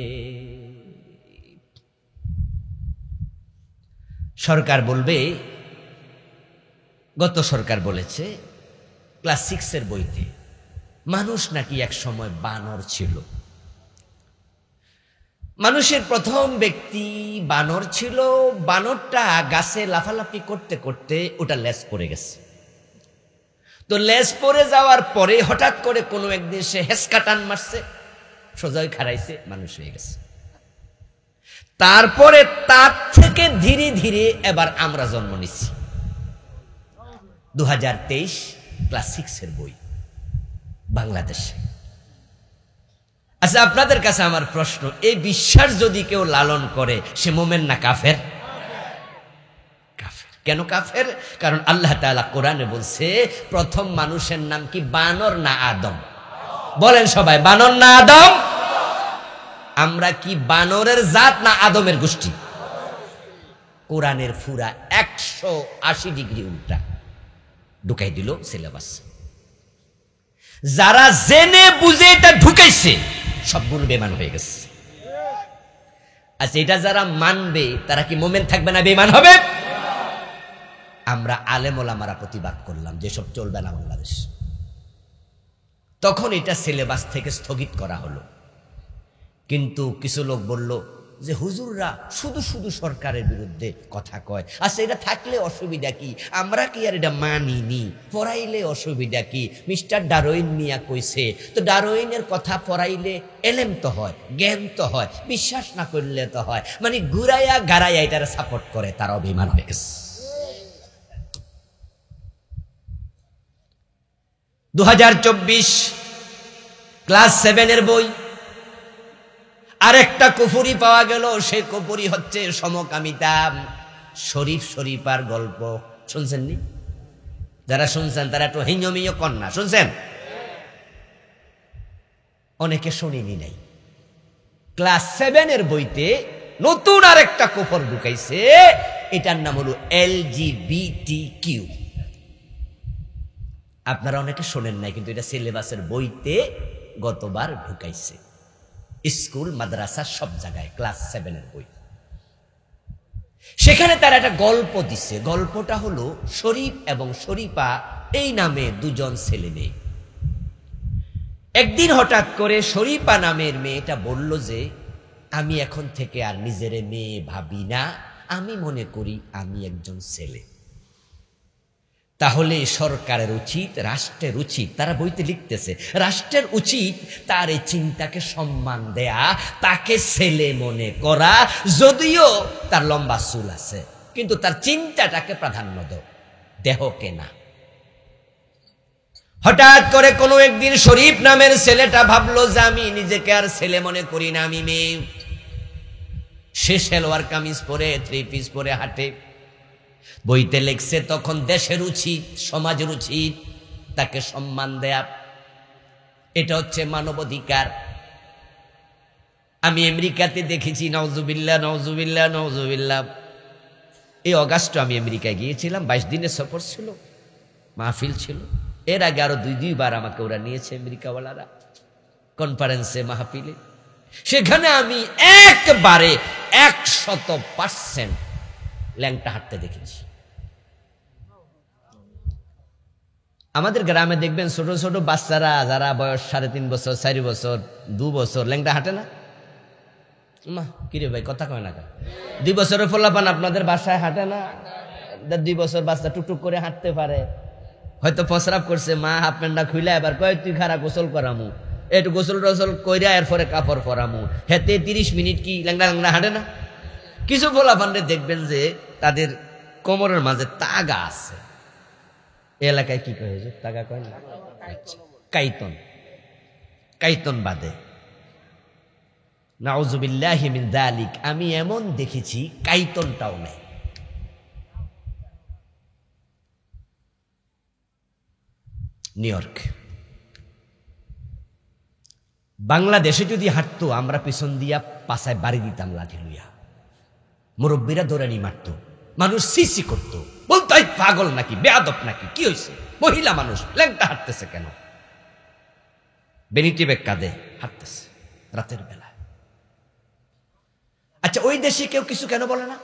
সরকার বলবে, গত সরকার বলেছে ক্লাস 6 বইতে মানুষ নাকি এক সময় বানর ছিল। মানুষের প্রথম ব্যক্তি বানর ছিল। বানরটা গাছে লাফালাফি করতে করতে ওটা লেজ পড়ে গেছে। তো লেজ পড়ে যাওয়ার পরে হঠাৎ করে কোনো একদিন সে হেসকা টান মারছে, সোজাই খাড়াইছে, মানুষ হয়ে গেছে। তারপরে তার থেকে ধীরে ধীরে এবার আমরা জন্ম নিচ্ছি। 2023 ক্লাস 6 বই, বাংলাদেশে। আচ্ছা, আপনাদের কাছে আমার প্রশ্ন, এই বিশ্বাস যদি কেউ লালন করে সে মোমেন না কাফের? কাফের। কেন কাফের? কারণ আল্লাহ তাআলা কোরআনে বলছে প্রথম মানুষের নাম কি, বানর না আদম? বলেন সবাই, বানর না আদম? আমরা কি বানরের জাত না আদমের গোষ্ঠী? কোরআনের ফুরা 180 ডিগ্রি উল্টা ঢুকাই দিল সিলেবাস। যারা জেনে বুঝে এটা ঢুকাইছে সবগুলো বেঈমান হয়ে গেছে। আচ্ছা, এটা যারা মানবে তারা কি মুমিন থাকবে না বেঈমান হবে? আমরা আলেম ওলামারা প্রতিবাদ করলাম যে সব চলবে না বাংলাদেশ। তখন এটা সিলেবাস থেকে স্থগিত করা হলো। কিন্তু কিছু লোক বলল যে হুজুররা শুধু শুধু সরকারের বিরুদ্ধে কথা কয়। আচ্ছা, এটা থাকলে অসুবিধা কি? আমরা কি আর এটা মানিনি? পড়াইলে অসুবিধা কি? মিস্টার ডারউইন মিয়া কইছে, তো ডারউইনের কথা পড়াইলে এলেম তো হয়, জ্ঞান তো হয়, বিশ্বাস না করলে তো হয়। মানে ঘুরাইয়া গাড়াইয়া এটার সাপোর্ট করে, তারা অভিমান হয়ে গেছে। 2024 ক্লাস 7 বই, আরেকটা কুফুরি পাওয়া গেল। সে কুফুরি হচ্ছে সমকামিতা। শরীফ শরীফার গল্প শুনছেন নি? যারা শুনছেন তারা একটু হিঞ্জমিয় কন্যা শুনছেন? অনেকে শুনিনি নাই। ক্লাস 7 বইতে নতুন আরেকটা কুফর ঢুকাইছে। এটার নাম হলো LGBTQ। আপনারা অনেকে শোনেন নাই, কিন্তু এটা সিলেবাসের বইতে গতবার ঢুকাইছে। স্কুল মাদ্রাসা সব জায়গায় ক্লাস 7 বই। সেখানে তারা একটা গল্প দিছে। গল্পটা হলো শরীফ এবং শরীফা এই নামে দুজন ছেলে মেয়ে। একদিন হঠাৎ করে শরীফা নামের মেয়েটা বলল যে আমি এখন থেকে আর নিজের মেয়ে ভাবি না, আমি মনে করি আমি একজন ছেলে। তাহলে সরকারের উচিত, রাষ্ট্রের উচিত, তারা বইতে লিখতেছে, রাষ্ট্রের উচিত তার এই চিন্তাকে সম্মান দেয়া, তাকে ছেলে মনে করা। যদিও তার লম্বা চুল আছে, কিন্তু তার চিন্তাটাকে প্রাধান্য দাও, দেহকে না। হঠাৎ করে কোনো একদিন শরীফ নামের ছেলেটা ভাবলো যে আমি নিজেকে আর ছেলে মনে করি না, আমি মেয়ে। সে সালোয়ার কামিজ পরে, 3 পিস পরে হাঁটে। বইতে লেখছে তখন দেশের উচিত, সমাজের উচিত তাকে সম্মান দেয়া। এটা হচ্ছে মানবাধিকার। আমি আমেরিকাতে দেখেছি, নাউজুবিল্লাহ নাউজুবিল্লাহ নাউজুবিল্লাহ। এই অগাস্টে আমি আমেরিকায় গিয়েছিলাম, 22 দিনের সফর ছিল, মাহফিল ছিল। এর আগে আরো 2-2 বার আমাকে ওরা নিয়েছে আমেরিকাওয়ালারা কনফারেন্সে, মাহফিলে। সেখানে আমি একবারে 100% ল্যাংটা হাঁটতে দেখেছি। আমাদের গ্রামে দেখবেন ছোট ছোট বাচ্চারা যারা বয়স 3.5 বছর, 4 বছর, 2 বছর ল্যাংটা হাঁটে না? মা কিরে ভাই কথা কয় না? 2 বছরের পোলাপান আপনাদের বাসায় হাঁটে না? 2 বছর বাচ্চা টুকটুক করে হাঁটতে পারে, হয়তো প্রস্রাব করছে, মা হাফ প্যান্টটা খুলে এবার কয় তুই খারা গোসল করামু, একটু গোসল টোসল কইরা এরপরে কাপড় পরামু। হেতে 30 মিনিট কি ল্যাংড়া ল্যাংড়া হাঁটে না? কিছু পোলাপানরে দেখবেন যে তাদের কোমরের মাঝে তাগা আছে। এলাকায় কি কয়? তাগা কয় না, কাইতন, কাইতন বাঁধে। নাউযুবিল্লাহি মিন যালিক, আমি এমন দেখেছি কাইতনটাও নেই। নিউ ইয়র্ক, বাংলাদেশে যদি হাঁটতো আমরা পিছন দিয়া পাছায় বাড়ি দিতাম লাঠি লইয়া, মুরব্বীরা দৌড়ানি মারত, মানুষ সিসি করত, বলতো এই পাগল নাকি, বেয়াদব নাকি, কি হয়েছে, মহিলা মানুষ ল্যাংটা হাঁটতেছে কেন, বেনিটি ব্যাগ কাঁধে হাঁটতেছে রাতের বেলা। আচ্ছা, ওই দেশে কেউ কিছু কেন বলে না?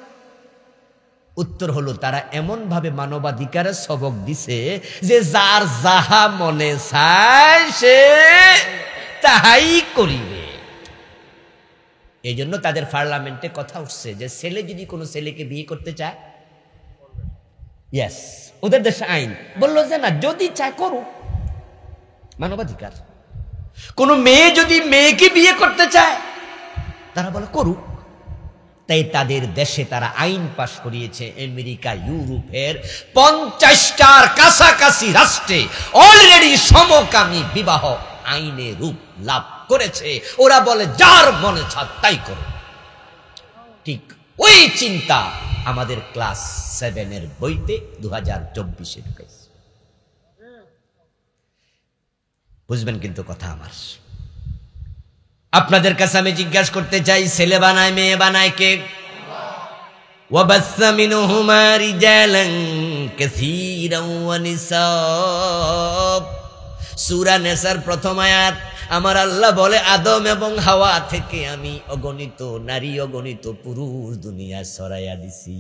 উত্তর হলো, তারা এমন ভাবে মানবাধিকারের সবক দিছে যে যার যাহা মনে চায় সে তাহাই করিবে। এই জন্য তাদের পার্লামেন্টে কথা উঠছে যে ছেলে যদি কোনো ছেলেকে বিয়ে করতে চায়, ইয়েস, ওদের দেশে আইন বললো যে না, যদি চায় করুক, মানবাধিকার। কোন মেয়ে যদি মেয়েকে বিয়ে করতে চায়, তারা বলে করুক। তাই তাদের দেশে তারা আইন পাশ করিয়েছে। আমেরিকা, ইউরোপের 50টার কাছাকাছি রাষ্ট্রে অলরেডি সমকামী বিবাহ আইনে রূপ লাভ করেছে। ওরা বলে যার মনে চায় তাই করো। ঠিক ওই চিন্তা আমাদের ক্লাস 7-এর বইতে 2024-এ ঢুকেছে। বুঝবেন কিন্তু কথা আমার। আপনাদের কাছে আমি জিজ্ঞাসা করতে চাই, ছেলে বানায় মেয়ে বানায় কে? ওয়াবাসসা মিনহুমা রিজালান কাসীরান ওয়া নিসা। সূরা নিসার প্রথম আয়াত, আমার আল্লাহ বলে আদম এবং হাওয়া থেকে আমি অগণিত নারী অগণিত পুরুষ দুনিয়া ছড়াইয়া দিছি।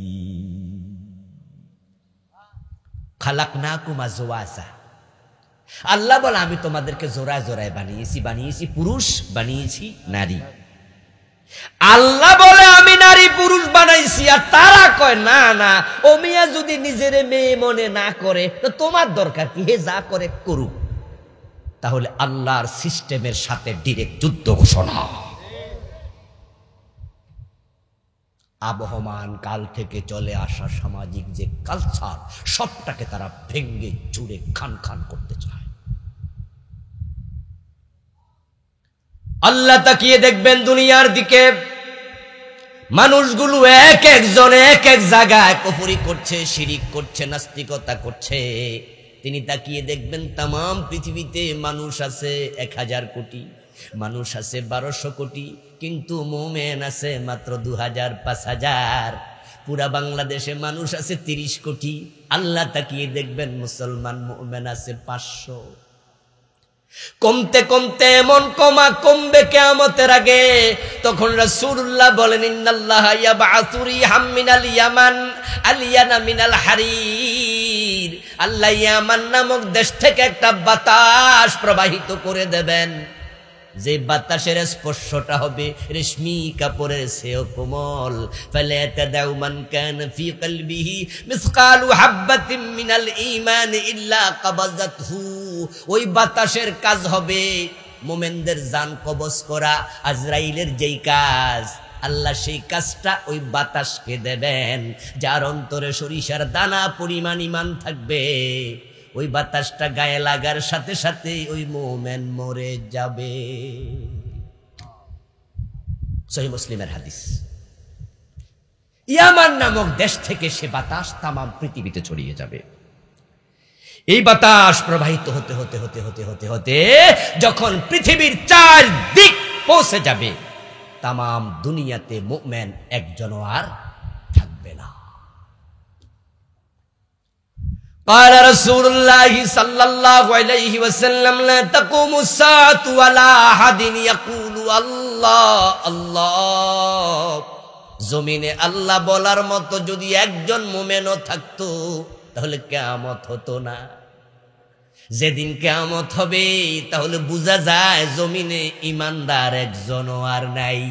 খালাকনাকুম আজওয়াজা। আল্লাহ বলে আমি তোমাদেরকে জোড়ায় জোড়ায় বানিয়েছি, বানিয়েছি পুরুষ, বানিয়েছি নারী। আল্লাহ বলে আমি নারী পুরুষ বানাইছি, আর তারা কয় না না, ও মিয়া যদি নিজের মেয়ে মনে না করে তো তোমার দরকার কি, হে যা করে করুক। তাহলে আল্লাহর সিস্টেমের সাথে ডিরেক্ট যুদ্ধ ঘোষণা। আবহমান কাল থেকে চলে আসা সামাজিক যে কালচার, সবটাকে তারা ভেঙ্গে চুরে খান খান করতে চায়। আল্লাহ তাকিয়ে দেখবেন দুনিয়ার দিকে, মানুষগুলো এক একজন এক এক জায়গায় কুফরি করছে, শিরিক করছে, নাস্তিকতা করছে। তিনি তাকিয়ে দেখবেন তামাম পৃথিবীতে মানুষ আছে 1000 কোটি, মানুষ আছে 1200 কোটি, কিন্তু মুমিন আছে মাত্র 2000-5000। পুরা বাংলাদেশে মানুষ আছে 30 কোটি। আল্লাহ তাকিয়ে দেখবেন মুসলমান মুমিন আছে 500। কমতে কমতে এমন কমা কমবে কিয়ামতের আগে, তখন রাসূলুল্লাহ বলেন ইন্নাল্লাহা ইয়াবআসু রিহাম মিনাল ইয়ামান আলিয়ানা মিনাল হারির। আল্লাহ ইয়ামান নামক দেশ থেকে একটা বাতাস প্রবাহিত করে দেবেন, যে বাতাসের স্পর্শটা হবে রেশমি কাপড়ের চেয়েও কোমল। ফালা তাদাউ মান কানা ফি কলবিহি মিসকালু হাববাতিন মিনাল ঈমান ইল্লা কাবাযাতহু। ওই বাতাসের কাজ হবে মুমিনদের জান কবজ করা। আজরাইলের যেই কাজ, আল্লাহ সেই কাজটা ওই বাতাসকে দেবেন। যার অন্তরে সরিষার দানা পরিমাণ ঈমান থাকবে, ওই বাতাসটা গায়ে লাগার সাথে সাথে ওই মুমিন মরে যাবে। সহিহ মুসলিমের হাদিস। ইয়ামান নামক দেশ থেকে সে বাতাস তামাম পৃথিবীতে ছড়িয়ে যাবে। এই বাতাস প্রবাহিত হতে হতে হতে হতে হতে হতে যখন পৃথিবীর 4 দিক পৌঁছে যাবে, তামাম দুনিয়াতে মুমিন একজনও আর থাকবে না। قال رسول الله صلى الله عليه وسلم لا تقوم الساعة ولا أحد يقول الله الله। জমিনে আল্লাহ বলার মতো যদি একজন মুমিনও থাকতো তাহলে কিয়ামত হতো না। যেদিন কিয়ামত হবে তাহলে বোঝা যায় জমিনে ঈমানদার একজনও আর নাই।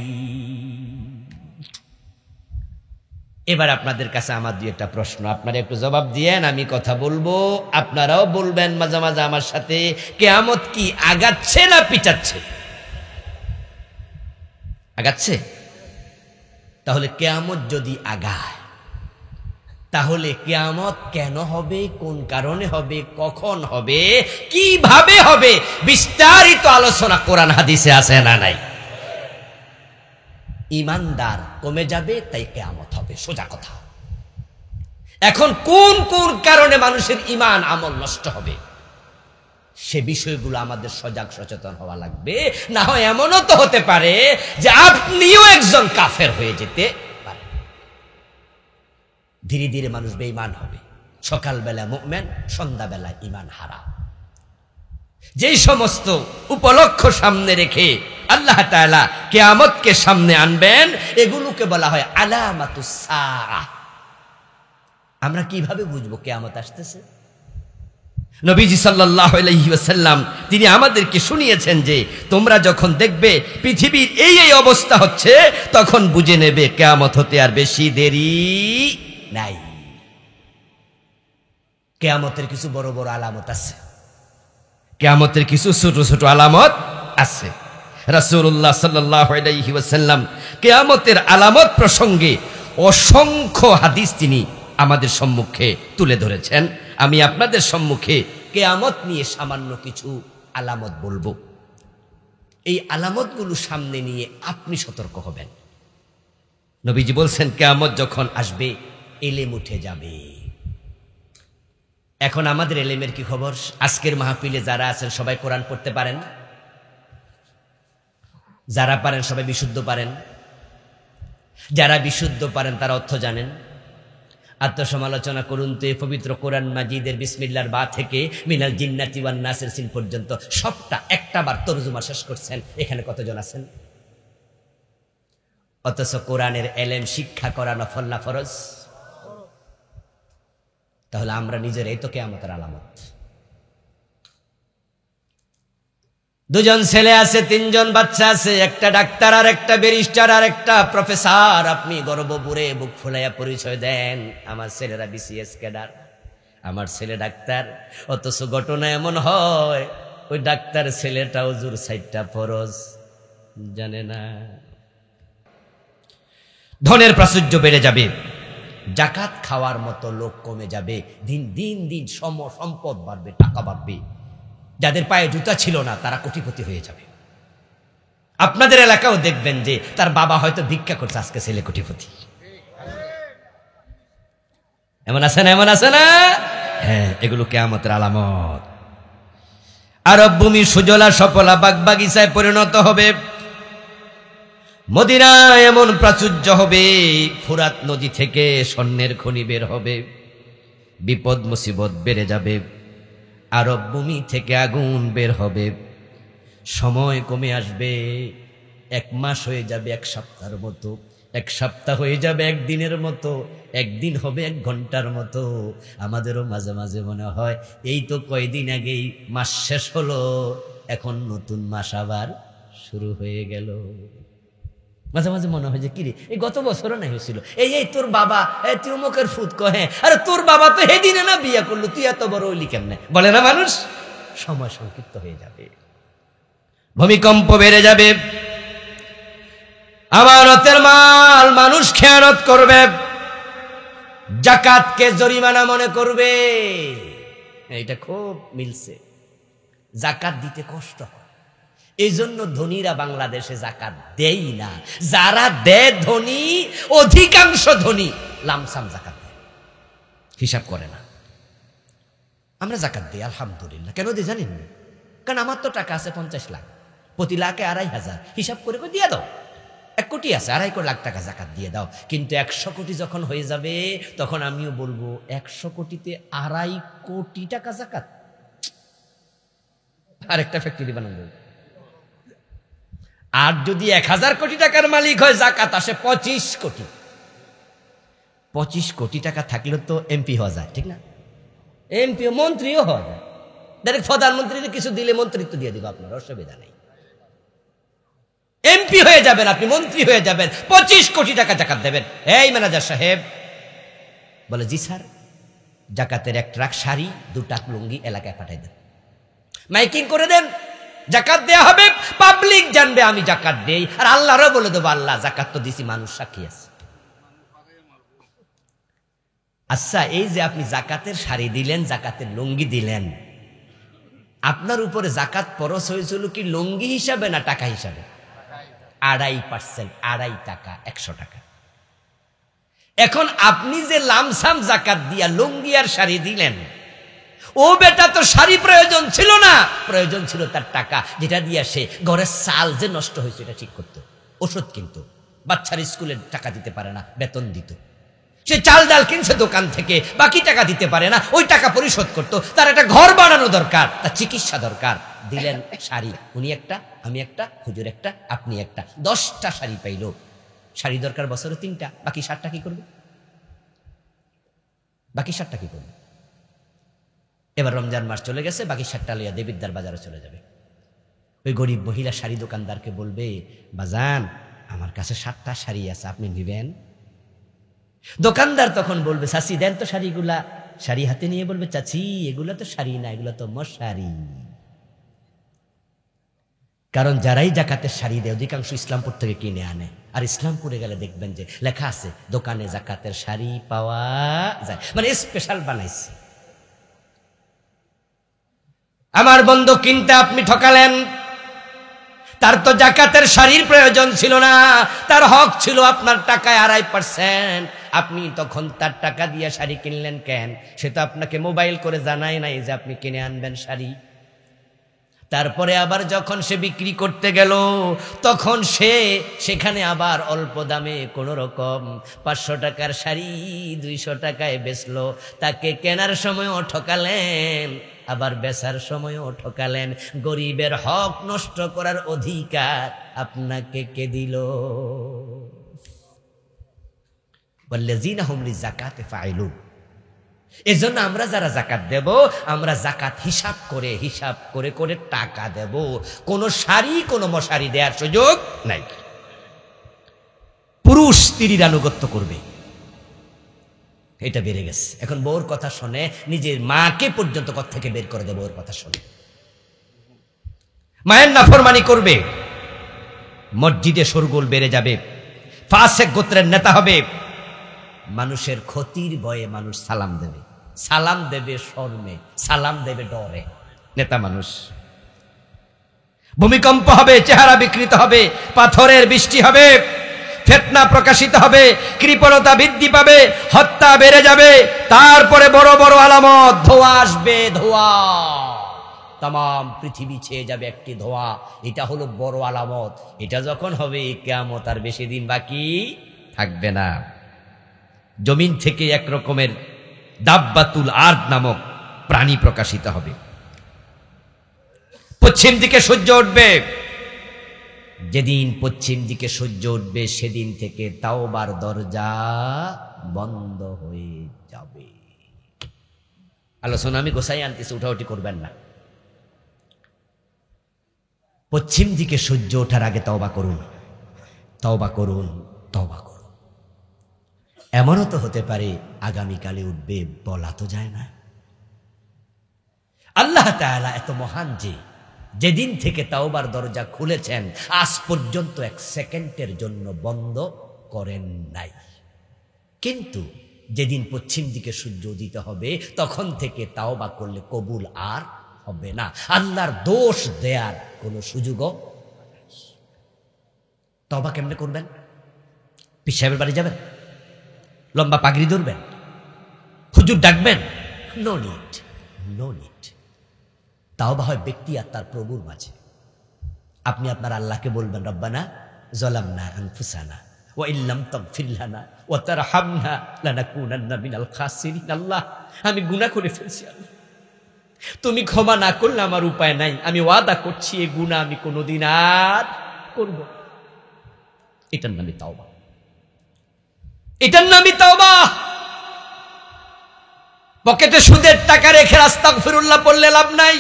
এবার আপনাদের কাছে আমার 2-একটা প্রশ্ন, আপনারা একটু জবাব দিয়েন, আমি কথা বলবো, আপনারাও বলবেন মাঝে মাঝে আমার সাথে। কিয়ামত কি আগাচ্ছে না পিছাচ্ছে? আগাচ্ছে। তাহলে কিয়ামত যদি আগায়, তাহলে কিয়ামত কেন হবে, কোন কারণে হবে, কখন হবে, কিভাবে হবে, বিস্তারিত আলোচনা কোরআন হাদিসে আছে না নাই? ইমানদার কমে যাবে, তাই কিয়ামত হবে, সোজা কথা। এখন কোন কোন কারণে মানুষের ইমান আমল নষ্ট হবে সে বিষয়গুলো আমাদের সজাগ সচেতন হওয়া লাগবে। না হয় এমনও তো হতে পারে যে আপনিও একজন কাফের হয়ে যেতে পারেন। ধীরে ধীরে মানুষ বেঈমান হবে, সকালবেলা মুমিন, সন্ধ্যাবেলা ইমান হারা। যেই সমস্ত উপলক্ষ সামনে রেখে আল্লাহ তাআলা কিয়ামতকে সামনে আনবেন, এগুলোকে বলা হয় আলামাতুস সাআহ। আমরা কিভাবে বুঝবো কিয়ামত আসতেছে? নবীজি সাল্লাল্লাহু আলাইহি ওয়াসাল্লাম তিনি আমাদেরকে শুনিয়েছেন যে তোমরা যখন দেখবে পৃথিবীর এই এই অবস্থা হচ্ছে, তখন বুঝে নেবে কিয়ামত হতে আর বেশি দেরি নাই। কিয়ামতের কিছু বড় বড় আলামত আছে, কিয়ামতের কিছু ছোট ছোট আলামত আছে। রাসূলুল্লাহ সাল্লাল্লাহু আলাইহি ওয়াসাল্লাম কিয়ামতের আলামত প্রসঙ্গে অসংখ্য হাদিস তিনি আমাদের সম্মুখে তুলে ধরেছেন। আমি আপনাদের সম্মুখে কিয়ামত নিয়ে সামান্য কিছু আলামত বলবো। এই আলামতগুলো সামনে নিয়ে আপনি সতর্ক হবেন। নবীজি বলছেন কিয়ামত যখন আসবে এলেম উঠে যাবে। এখন আমাদের এলেমের কি খবর? আজকের মাহফিলে যারা আছেন সবাই কোরআন পড়তে পারেন? যারা পারেন সবাই বিশুদ্ধ পারেন? যারা বিশুদ্ধ পারেন তারা অর্থ জানেন? আত্মসমালোচনা করুন তো এই পবিত্র কোরআন মাজিদের বিসমিল্লাহর বা থেকে মিনাল জিন্নাতি ওয়ান নাসের সিন পর্যন্ত সবটা একটাবার তরজমা শেষ করছেন। এখানে কতজন আছেন? অথচ কোরআনের এলেম শিক্ষা করা নফল না ফরজ? তাহলে আমরা নিজেরাই তো কিয়ামতের আলামত। দুজন ছেলে আছে, তিনজন বাচ্চা আছে, একটা ডাক্তার আর একটা ব্যারিস্টার আর একটা প্রফেসর। আপনি গর্বভরে বুক ফুলাইয়া পরিচয় দেন আমার ছেলেরা বিসিএস ক্যাডার, আমার ছেলে ডাক্তার। অথচ ঘটনা এমন হয় ওই ডাক্তার ছেলেটা হুজুর ৬০টা ফরজ জানে না। ধনের প্রাচুর্য বেড়ে যাবে, জাকাত খাওয়ার মতো লোক কমে যাবে, দিন দিন দিন সম্পদ বাড়বে, টাকা বাড়বে। যাদের পায়ে জুতা ছিল না তারা কোটিপতি হয়ে যাবে। আপনাদের এলাকাও দেখবেন যে তার বাবা হয়তো ভিক্ষা করছে, আজকে ছেলে কোটিপতি। এমন আছে না? এমন আছে না? হ্যাঁ, এগুলো কিয়ামতের আলামত। আরব ভূমি সুজলা সফলা বাগবাগিচায় পরিণত হবে। মদিনায় এমন প্রাচুর্য হবে, ফুরাত নদী থেকে স্বর্ণের খনি বের হবে। বিপদ মুসিবত বেড়ে যাবে, আরব ভূমি থেকে আগুন বের হবে। সময় কমে আসবে, 1 মাস হয়ে যাবে 1 সপ্তাহের মতো, 1 সপ্তাহ হয়ে যাবে 1 দিনের মতো, 1 দিন হবে 1 ঘন্টার মতো। আমাদেরও মাঝে মাঝে মনে হয় এই তো কয়দিন আগেই মাস শেষ হলো, এখন নতুন মাস আবার শুরু হয়ে গেল। মাঝে মাঝে মনে হয় যে কিরে এই গত বছরও নাই হয়েছিল, এই তোর বাবা তুই অমুকের ফুত কহে, আরে তোর বাবা তো হেদিনে না বিয়ে করলো, তুই এত বড় হইলি কেমনে? বলে না মানুষ? সময় সংক্ষিপ্ত হয়ে যাবে, ভূমিকম্প বেড়ে যাবে, আমানতের মাল মানুষ খেয়ানত করবে, জাকাতকে জরিমানা মনে করবে। এটা খুব মিলছে, জাকাত দিতে কষ্ট হয়, এই জন্য ধনীরা বাংলাদেশে জাকাত দেই না। যারা দেয় ধনী, অধিকাংশ ধনী লামসাম জাকাত দেয়, হিসাব করে না। আমরা জাকাত দিই আলহামদুলিল্লাহ। কেন দিই জানেন? কারণ আমার তো টাকা আছে 50 লাখ, প্রতি লাখে 2,500, হিসাব করে দিয়ে দাও। 1 কোটি আছে, 2.5 লাখ টাকা জাকাত দিয়ে দাও। কিন্তু 100 কোটি যখন হয়ে যাবে তখন আমিও বলবো 100 কোটিতে 2.5 কোটি টাকা জাকাত, আরেকটা ফ্যাক্টরি বানাবো। আর যদি 1000 কোটি টাকার মালিক হয়, জাকাত আসে 25 কোটি। 25 কোটি টাকা থাকলে তো এমপি হওয়া যায়, ঠিক না? এমপি মন্ত্রীও হওয়া যায়, ডাইরেক্ট প্রধানমন্ত্রীকে কিছু দিলে মন্ত্রিত্ব দিয়ে দিব, আপনার অসুবিধা নেই। এমপি হয়ে যাবেন, আপনি মন্ত্রী হয়ে যাবেন, 25 কোটি টাকা জাকাত দেবেন। এই ম্যানেজার সাহেব বলে, জি স্যার, জাকাতের 1 ট্রাক শাড়ি 2 ট্রাক লুঙ্গি এলাকায় পাঠাই দেন, মাইকিং করে দেন, জাকাত দেয়া হবে, পাবলিক জানবে আমি জাকাত দেই, আর আল্লাহরও বলে দেবো আল্লাহ জাকাত তো দিছি, মানুষ সাক্ষী আছে। আচ্ছা, এই যে আপনি জাকাতের শাড়ি দিলেন, জাকাতের লুঙ্গি দিলেন, আপনার উপরে জাকাত ফরজ হয়েছিল কি লুঙ্গি হিসাবে না টাকা হিসাবে? 2.5%, 2.5 টাকা, 100 টাকা। এখন আপনি যে লামসাম জাকাত দিয়া লুঙ্গি আর শাড়ি দিলেন, ও বেটা তো শাড়ি প্রয়োজন ছিল না, প্রয়োজন ছিল তার টাকা, যেটা দিয়া সে ঘরের চাল যে নষ্ট হয়েছে এটা ঠিক করতো, ওষুধ কিনতো, বাচ্চার স্কুলের টাকা দিতে পারে না, বেতন দিত, সে চাল ডাল কিনছে দোকান থেকে, বাকি টাকা দিতে পারে না, ওই টাকা পরিশোধ করতো, তার একটা ঘর বানানো দরকার, তার চিকিৎসা দরকার, দিলেন শাড়ি, উনি একটা, আমি একটা, হুজুর একটা, আপনি একটা, 10টা শাড়ি পাইল। শাড়ি দরকার বছরে 3টা, বাকি 7টা কি করবে? বাকি 7টা কি করবে? এবার রমজান মাস চলে গেছে, বাকি 7টা লইয়া দেবিদ্দার বাজারে চলে যাবে। ওই গরিব মহিলা শাড়ি দোকানদারকে বলবে, বাজান আমার কাছে 7টা শাড়ি আছে, আপনি নিবেন? দোকানদার তখন বলবে, চাচি দেন তো শাড়িগুলা। শাড়ি হাতে নিয়ে বলবে, চাচি এগুলা তো শাড়ি না, এগুলা তো মশারি। কারণ যারাই জাকাতের শাড়ি দেয় অধিকাংশ ইসলামপুর থেকে কিনে আনে, আর ইসলামপুরে গেলে দেখবেন যে লেখা আছে দোকানে জাকাতের শাড়ি পাওয়া যায়, মানে স্পেশাল বানাইছে। আমার বন্ধু কিনতে আপনি ঠকালেন, তার তো জাকাতের শাড়ির প্রয়োজন ছিল না, তার হক ছিল আপনার টাকায় 2.5%। আপনি তখন তার টাকা দিয়ে শাড়ি কিনলেন কেন? সে তো আপনাকে মোবাইল করে জানায় নাই যে আপনি কিনে আনবেন শাড়ি। তারপরে আবার যখন সে বিক্রি করতে গেল, তখন সেখানে আবার অল্প দামে কোন রকম 500 টাকার শাড়ি 200 টাকায় বেচলো। তাকে কেনার সময়ও ঠকালেন, আবার বেচার সময়ও ঠকালেন। গরিবের হক নষ্ট করার অধিকার আপনাকে কে দিল? ওয়াল্লাযীনা হুম লিযাকাতি ফাইলুন। এজন্য আমরা যারা জাকাত দেব, আমরা জাকাত হিসাব করে করে টাকা দেব। কোন শাড়ি কোন মশারি দেওয়ার সুযোগ নাই। পুরুষ স্ত্রীর আনুগত্য করবে, এটা বেড়ে গেছে। এখন বউর কথা শুনে নিজের মাকে পর্যন্ত ঘর থেকে বের করে দেব, বউর কথা শুনে মায়ের নাফরমানি করবে, মসজিদে শোরগোল বেড়ে যাবে, ফাসেক গোত্রের নেতা হবে। মানুষের ক্ষতির ভয়ে মানুষ সালাম দেবে শরমে, সালাম দেবে ডরে। নেতা মানুষ। ভূমিকম্প হবে, চেহারা বিকৃত হবে, পাথরের বৃষ্টি হবে, ফিতনা প্রকাশিত হবে, কৃপণতা বৃদ্ধি পাবে, হত্যা বেড়ে যাবে। তারপরে বড় বড় আলামত, ধোঁয়া আসবে, ধোঁয়া, তাম পৃথিবী ছেয়ে যাবে একটি ধোঁয়া। এটা হলো বড় আলামত। এটা যখন হবে, কিয়ামত আর বেশি দিন বাকি থাকবে না। জমিন থেকে এক রকমের দাব্বাতুল আরদ নামক প্রাণী প্রকাশিত হবে। পশ্চিম দিকে সূর্য উঠবে। যেদিন পশ্চিম দিকে সূর্য উঠবে, সেদিন থেকে তাওবার দরজা বন্ধ হয়ে যাবে। আলোচনা আমি গোছাই আনতেছি, উঠাউঠি করবেন না। পশ্চিম দিকে সূর্য ওঠার আগে তওবা করুন, তওবা করুন, তওবা করুন। এমনও তো হতে পারে আগামীকালে উঠবে, বলা তো যায় না। আল্লাহ তাআলা এত মহান যে যেদিন থেকে তাওবার দরজা খুলেছেন, আজ পর্যন্ত 1 সেকেন্ডের জন্য বন্ধ করেন নাই। কিন্তু যেদিন পশ্চিম দিকে সূর্য উদিত হবে, তখন থেকে তাওবা করলে কবুল আর হবে না। আল্লাহর দোষ দেয়ার কোনো সুযোগও। তওবা কেমনে করবেন? পীর সাহেবের বাড়ি যাবেন? লম্বা পাগড়ি ধরবেন? হুজুর ডাকবেন? No need, no need. তাওবা হয় ব্যক্তি আর তার প্রভুর মাঝে। আপনি আপনার আল্লাহকে বলবেন, রব্বানা যালামনা আনফুসানা ওয়া ইল্লাম তাগফির লানা ওয়া তারহামনা লানাকুনান্না মিনাল খাসিরিন। আল্লাহ, আমি গুনাহ করে ফেলছি, আল্লাহ তুমি ক্ষমা না করলে আমার উপায় নাই। আমি ওয়াদা করছি এই গুনাহ আমি কোনোদিন আর করব না। এটার নামই তাওবা, এটার নামই তাওবা। পকেটে সুদের টাকা রেখে আস্তাগফিরুল্লাহ বললে লাভ নাই,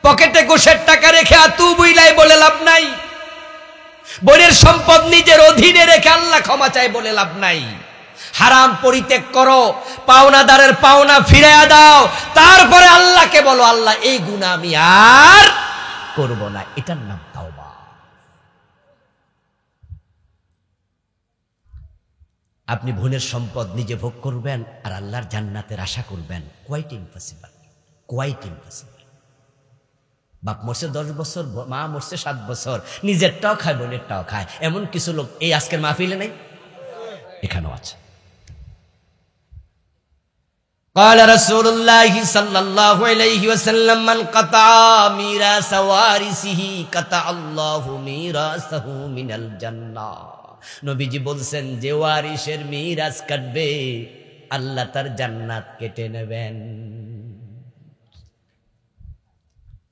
পকেটে ঘুষের টাকা রেখে আতুবুইলাই বলে লাভ নাই, বোনের সম্পদ নিজের অধীনে রেখে আল্লাহ ক্ষমা চাই বলে লাভ নাই। হারাম পরিত্যাগ করো, পাওনাদারের পাওনা ফিরাইয়া দাও, তারপরে আল্লাহকে বলো, আল্লাহ এই গুনাহ আমি আর করব না। এটার নাম তাওবা। আপনি বোনের সম্পদ নিজে ভোগ করবেন আর আল্লাহর জান্নাতের আশা করবেন, কোয়াইট ইম্পসিবল, কোয়াইট ইম্পসিবল। বাপ মরছে 10 বছর, মা মরছে 7 বছর, নিজেরটাও খায় বোনেরটাও খায়, এমন কিছু লোক এই আজকের মাহফিলে নেই, এখানেও আছে। قال رسول الله صلى الله عليه وسلم من قطع ميراث وارثه قطع الله ميراثه من الجنة। নবীজি বলছেন যে ওয়ারিসের মিরাস কাটবে আল্লাহ তার জান্নাত কেটে নেবেন।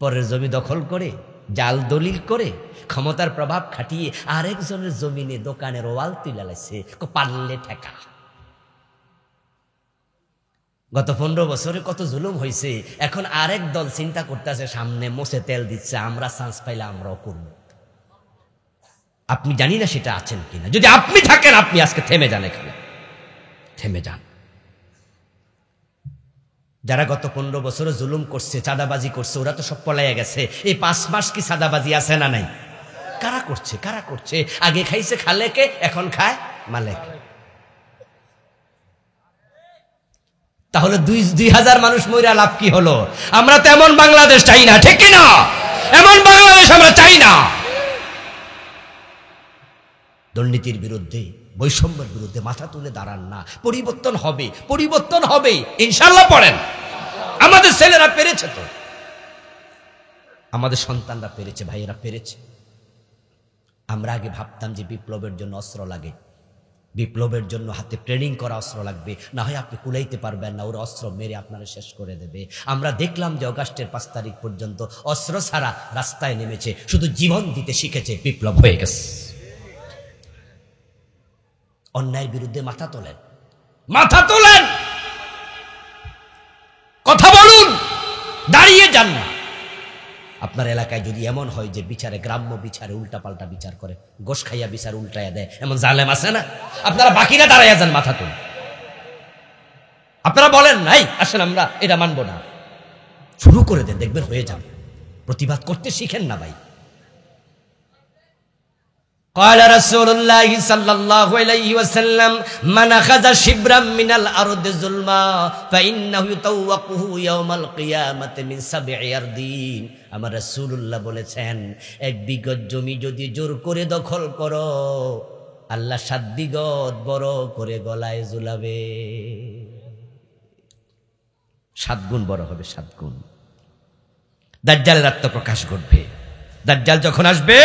পরের জমি দখল করে, জাল দলিল করে, ক্ষমতার প্রভাব খাটিয়ে আরেকজনের জমিনে দোকানের ওয়াল তুলে লাইছে, পারলে ঠেকা। গত 15 বছরে কত জুলুম হয়েছে, এখন আরেক দল চিন্তা করতেছে, সামনে মোছে তেল দিচ্ছে, আমরা চান্স পাইলে আমরাও করব। আপনি জানি না সেটা আছেন কিনা, যদি আপনি থাকেন আপনি আজকে থেমে যান, এখানে থেমে যান। যারা গত 15 বছরে জুলুম করছে, চাঁদাবাজি করছে, ওরা তো সব পলাইয়া গেছে। এই 5 মাস কি চাঁদাবাজি আছে না নাই? কারা করছে? কারা করছে? আগে খাইছে খালেকে, এখন খায় মালেকে। তাহলে 2000 মানুষ মইরা লাভ কি হলো? আমরা তো এমন বাংলাদেশ চাই না, ঠিক কিনা? এমন বাংলাদেশ আমরা চাই না। দুর্নীতির বিরুদ্ধে, বৈষম্যের বিরুদ্ধে মাথা তুলে দাঁড়ান না। পরিবর্তন হবে, পরিবর্তন হবে ইনশাআল্লাহ। পড়েন, আমাদের ছেলেরা পেরেছে, তো আমাদের সন্তানরা পেরেছে, ভাইয়েরা পেরেছে। আমরা আগে ভাবতাম যে বিপ্লবের জন্য অস্ত্র লাগে, বিপ্লবের জন্য হাতে ট্রেনিং করা অস্ত্র লাগবে, না হয় আপনি কুলাইতে পারবেন না, ওরা অস্ত্র মেরে আপনারা শেষ করে দেবে। আমরা দেখলাম যে অগাস্টের 5 তারিখ পর্যন্ত অস্ত্র ছাড়া রাস্তায় নেমেছে, শুধু জীবন দিতে শিখেছে, বিপ্লব হয়ে গেছে। অন্যায়ের বিরুদ্ধে মাথা তোলেন, মাথা তোলেন, কথা বলুন, দাঁড়িয়ে যান না। আপনার এলাকায় যদি এমন হয় যে বিচারে, গ্রাম্য বিচারে উল্টাপাল্টা বিচার করে, গোশ খাইয়া বিচার উল্টাইয়া দেয়, এমন জালেম আছে না? আপনারা বাকিরা দাঁড়াইয়া যান, মাথা তুল। আপনারা বলেন নাই আসেন আমরা এটা মানবো না, শুরু করে দেন, দেখবেন হয়ে যাবে। প্রতিবাদ করতে শিখেন না ভাই। قال رسول الله صلى الله عليه وسلم من أخذ شبرا من الأرض ظلما فإنه يطوقه يوم القيامة من 7 أرضين। আমার রাসূলুল্লাহ বলেছেন, 1 বিঘত জমি যদি জোর করে দখল করো, আল্লাহ 7 বিঘত বড় করে গলায় ঝুলাবে। 7 গুণ বড় হবে, 7 গুণ। দাজ্জালের আত্মপ্রকাশ ঘটবে। দাজ্জাল যখন আসবে,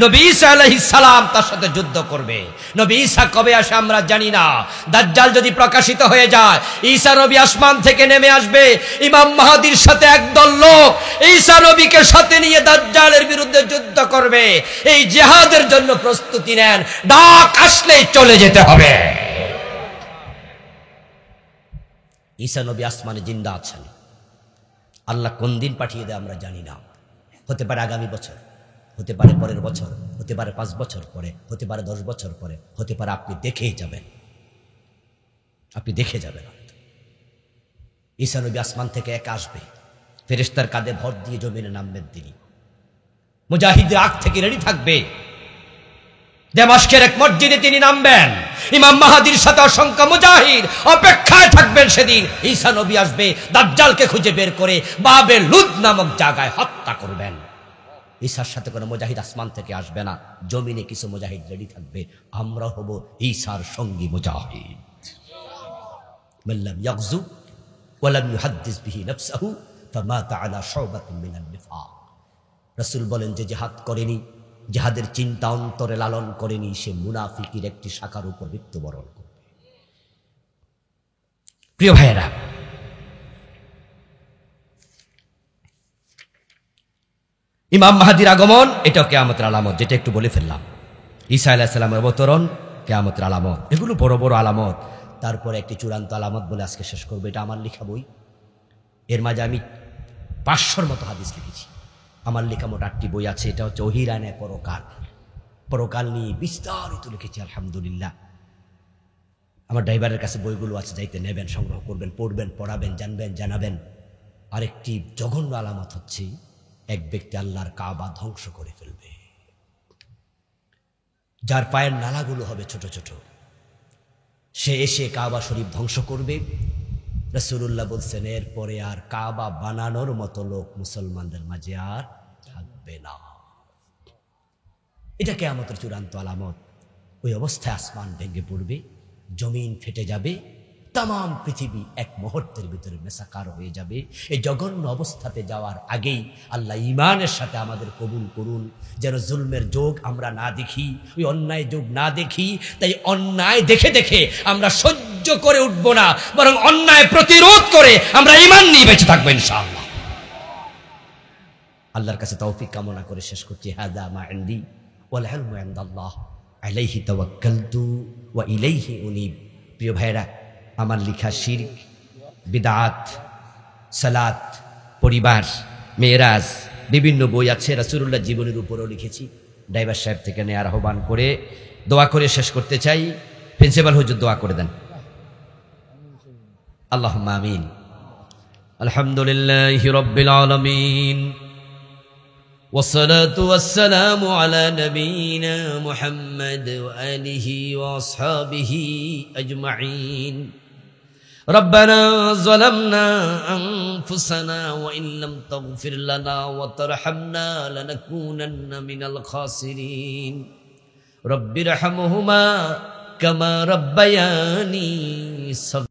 নবী ঈসা আলাইহিস সালাম তার সাথে যুদ্ধ করবে। নবী ঈসা কবে আসে আমরা জানি না। দাজ্জাল যদি প্রকাশিত হয়ে যায়, ঈসা নবী আসমান থেকে নেমে আসবে, ইমাম মাহদীর সাথে একদল লোক ঈসা নবীকে সাথে নিয়ে দাজ্জালের বিরুদ্ধে যুদ্ধ করবে। এই জিহাদের জন্য প্রস্তুতি নেন, ডাক আসলেই চলে যেতে হবে। ঈসা নবী আসমানে জিন্দা আছেন, আল্লাহ কোন দিন পাঠিয়ে দেয় আমরা জানি না। হতে পারে আগামী বছর, হতে পারে পরের বছর, হতে পারে 5 বছর পরে, হতে পারে 10 বছর পরে, হতে পারে আপনি দেখেই যাবেন, আপনি দেখে যাবেন। ঈসা নবী আসমান থেকে একা আসবে, ফেরেশতার কাঁধে ভর দিয়ে জমিনে নামবেন তিনি। মুজাহিদদের আগ থেকে রেডি থাকবে, দামেস্কের এক মসজিদে তিনি নামবেন। ইমাম মাহদীর সাথে অসংখ্য মুজাহিদ অপেক্ষায় থাকবেন। সেদিন ঈসা নবী আসবে, দাজ্জালকে খুঁজে বের করে বাবেল লুদ নামক জায়গায় হত্যা করবেন। ঈসার সাথে কোনো মুজাহিদ আসমান থেকে আসবে না, জমিনে কিছু মুজাহিদ রেডি থাকবে। আমরা হব ঈসার সঙ্গী মুজাহিদ। মাল্লাম ইয়াগজু ওয়ালাম ইউহাদ্দিস বিহি নাফসাহু ফামাতা আলা শুবাতিন মিনান নিফাক। রাসূল বলেন, যে জিহাদ করেনি, জিহাদের চিন্তা অন্তরে লালন করেনি, সে মুনাফিকের একটি শাখার উপর মৃত্যুবরণ করবে। প্রিয় ভাইয়েরা, ইমাম মাহদীর আগমন এটাও কিয়ামতের আলামত, যেটা একটু বলে ফেললাম। ঈসা আলাইহিস সালামের অবতরণ কিয়ামতের আলামত, এগুলো বড় বড় আলামত। তারপরে একটি চূড়ান্ত আলামত বলে আজকে শেষ করবো, এটা আমার লেখা বই। এর মাঝে আমি 500-র মতো হাদিস লিখেছি। আমার লেখা মোট 8টি বই আছে। এটা হচ্ছে ওহিরানে পরকাল, পরকাল নিয়ে বিস্তারিত লিখেছি আলহামদুলিল্লাহ। আমার ড্রাইভারের কাছে বইগুলো আছে, যাইতে নেবেন, সংগ্রহ করবেন, পড়বেন, পড়াবেন, জানবেন, জানাবেন। আরেকটি জঘন্য আলামত হচ্ছে, এক ব্যক্তি আল্লাহর কাবা ধ্বংস করে ফেলবে, যার পায়ের নালাগুলো হবে ছোট ছোট। সে এসে কাবা শরীফ ধ্বংস করবে। রাসূলুল্লাহ বলছেন, এরপরে আর কাবা বানানোর মতো লোক মুসলমানদের মাঝে আর থাকবে না। এটা কিয়ামতের চূড়ান্ত আলামত। ওই অবস্থায় আসমান ভেঙে পড়বে, জমিন ফেটে যাবে, তাম পৃথিবী এক মুহূর্তের ভিতরে মেসাকার হয়ে যাবে। এই জঘন্য অবস্থাতে যাওয়ার আগেই আল্লাহ ঈমানের সাথে আমাদের কবুল করুন, যেন জুলমের যোগ আমরা না দেখি, ওই অন্যায় যোগ না দেখি। তাই অন্যায় দেখে দেখে আমরা সহ্য করে উঠব না, বরং অন্যায় প্রতিরোধ করে আমরা ঈমান নিয়ে বেঁচে থাকবো ইনশাআল্লাহ। আল্লাহর কাছে তৌফিক কামনা করে শেষ করছি। হাযা মা ইনদি ওয়াল ইলমু ইনদাল্লাহ আলাইহি তাওয়াক্কালতু ওয়া ইলাইহি উনীব। প্রিয় ভাইরা, আমার লিখা শিরক, বিদআত, সালাত, পরিবার, মেরাজ বিভিন্ন বই আছে, রাসূলুল্লাহ জীবনের উপরও লিখেছি। ড্রাইভার সাহেব থেকে নেয়ার আহ্বান করে দোয়া করে শেষ করতে চাই। প্রিন্সিপাল হুজুর দোয়া করে দেন। আল্লাহুম্মা আমিন। আলহামদুলিল্লাহি রাব্বিল আলামিন والصلاة والسلام على نبينا محمد وآله وأصحابه أجمعين. ربنا ظلمنا أنفسنا وإن لم تغفر لنا وترحمنا لنكونن من الخاسرين. رب ارحمهما كما ربياني صغيرا.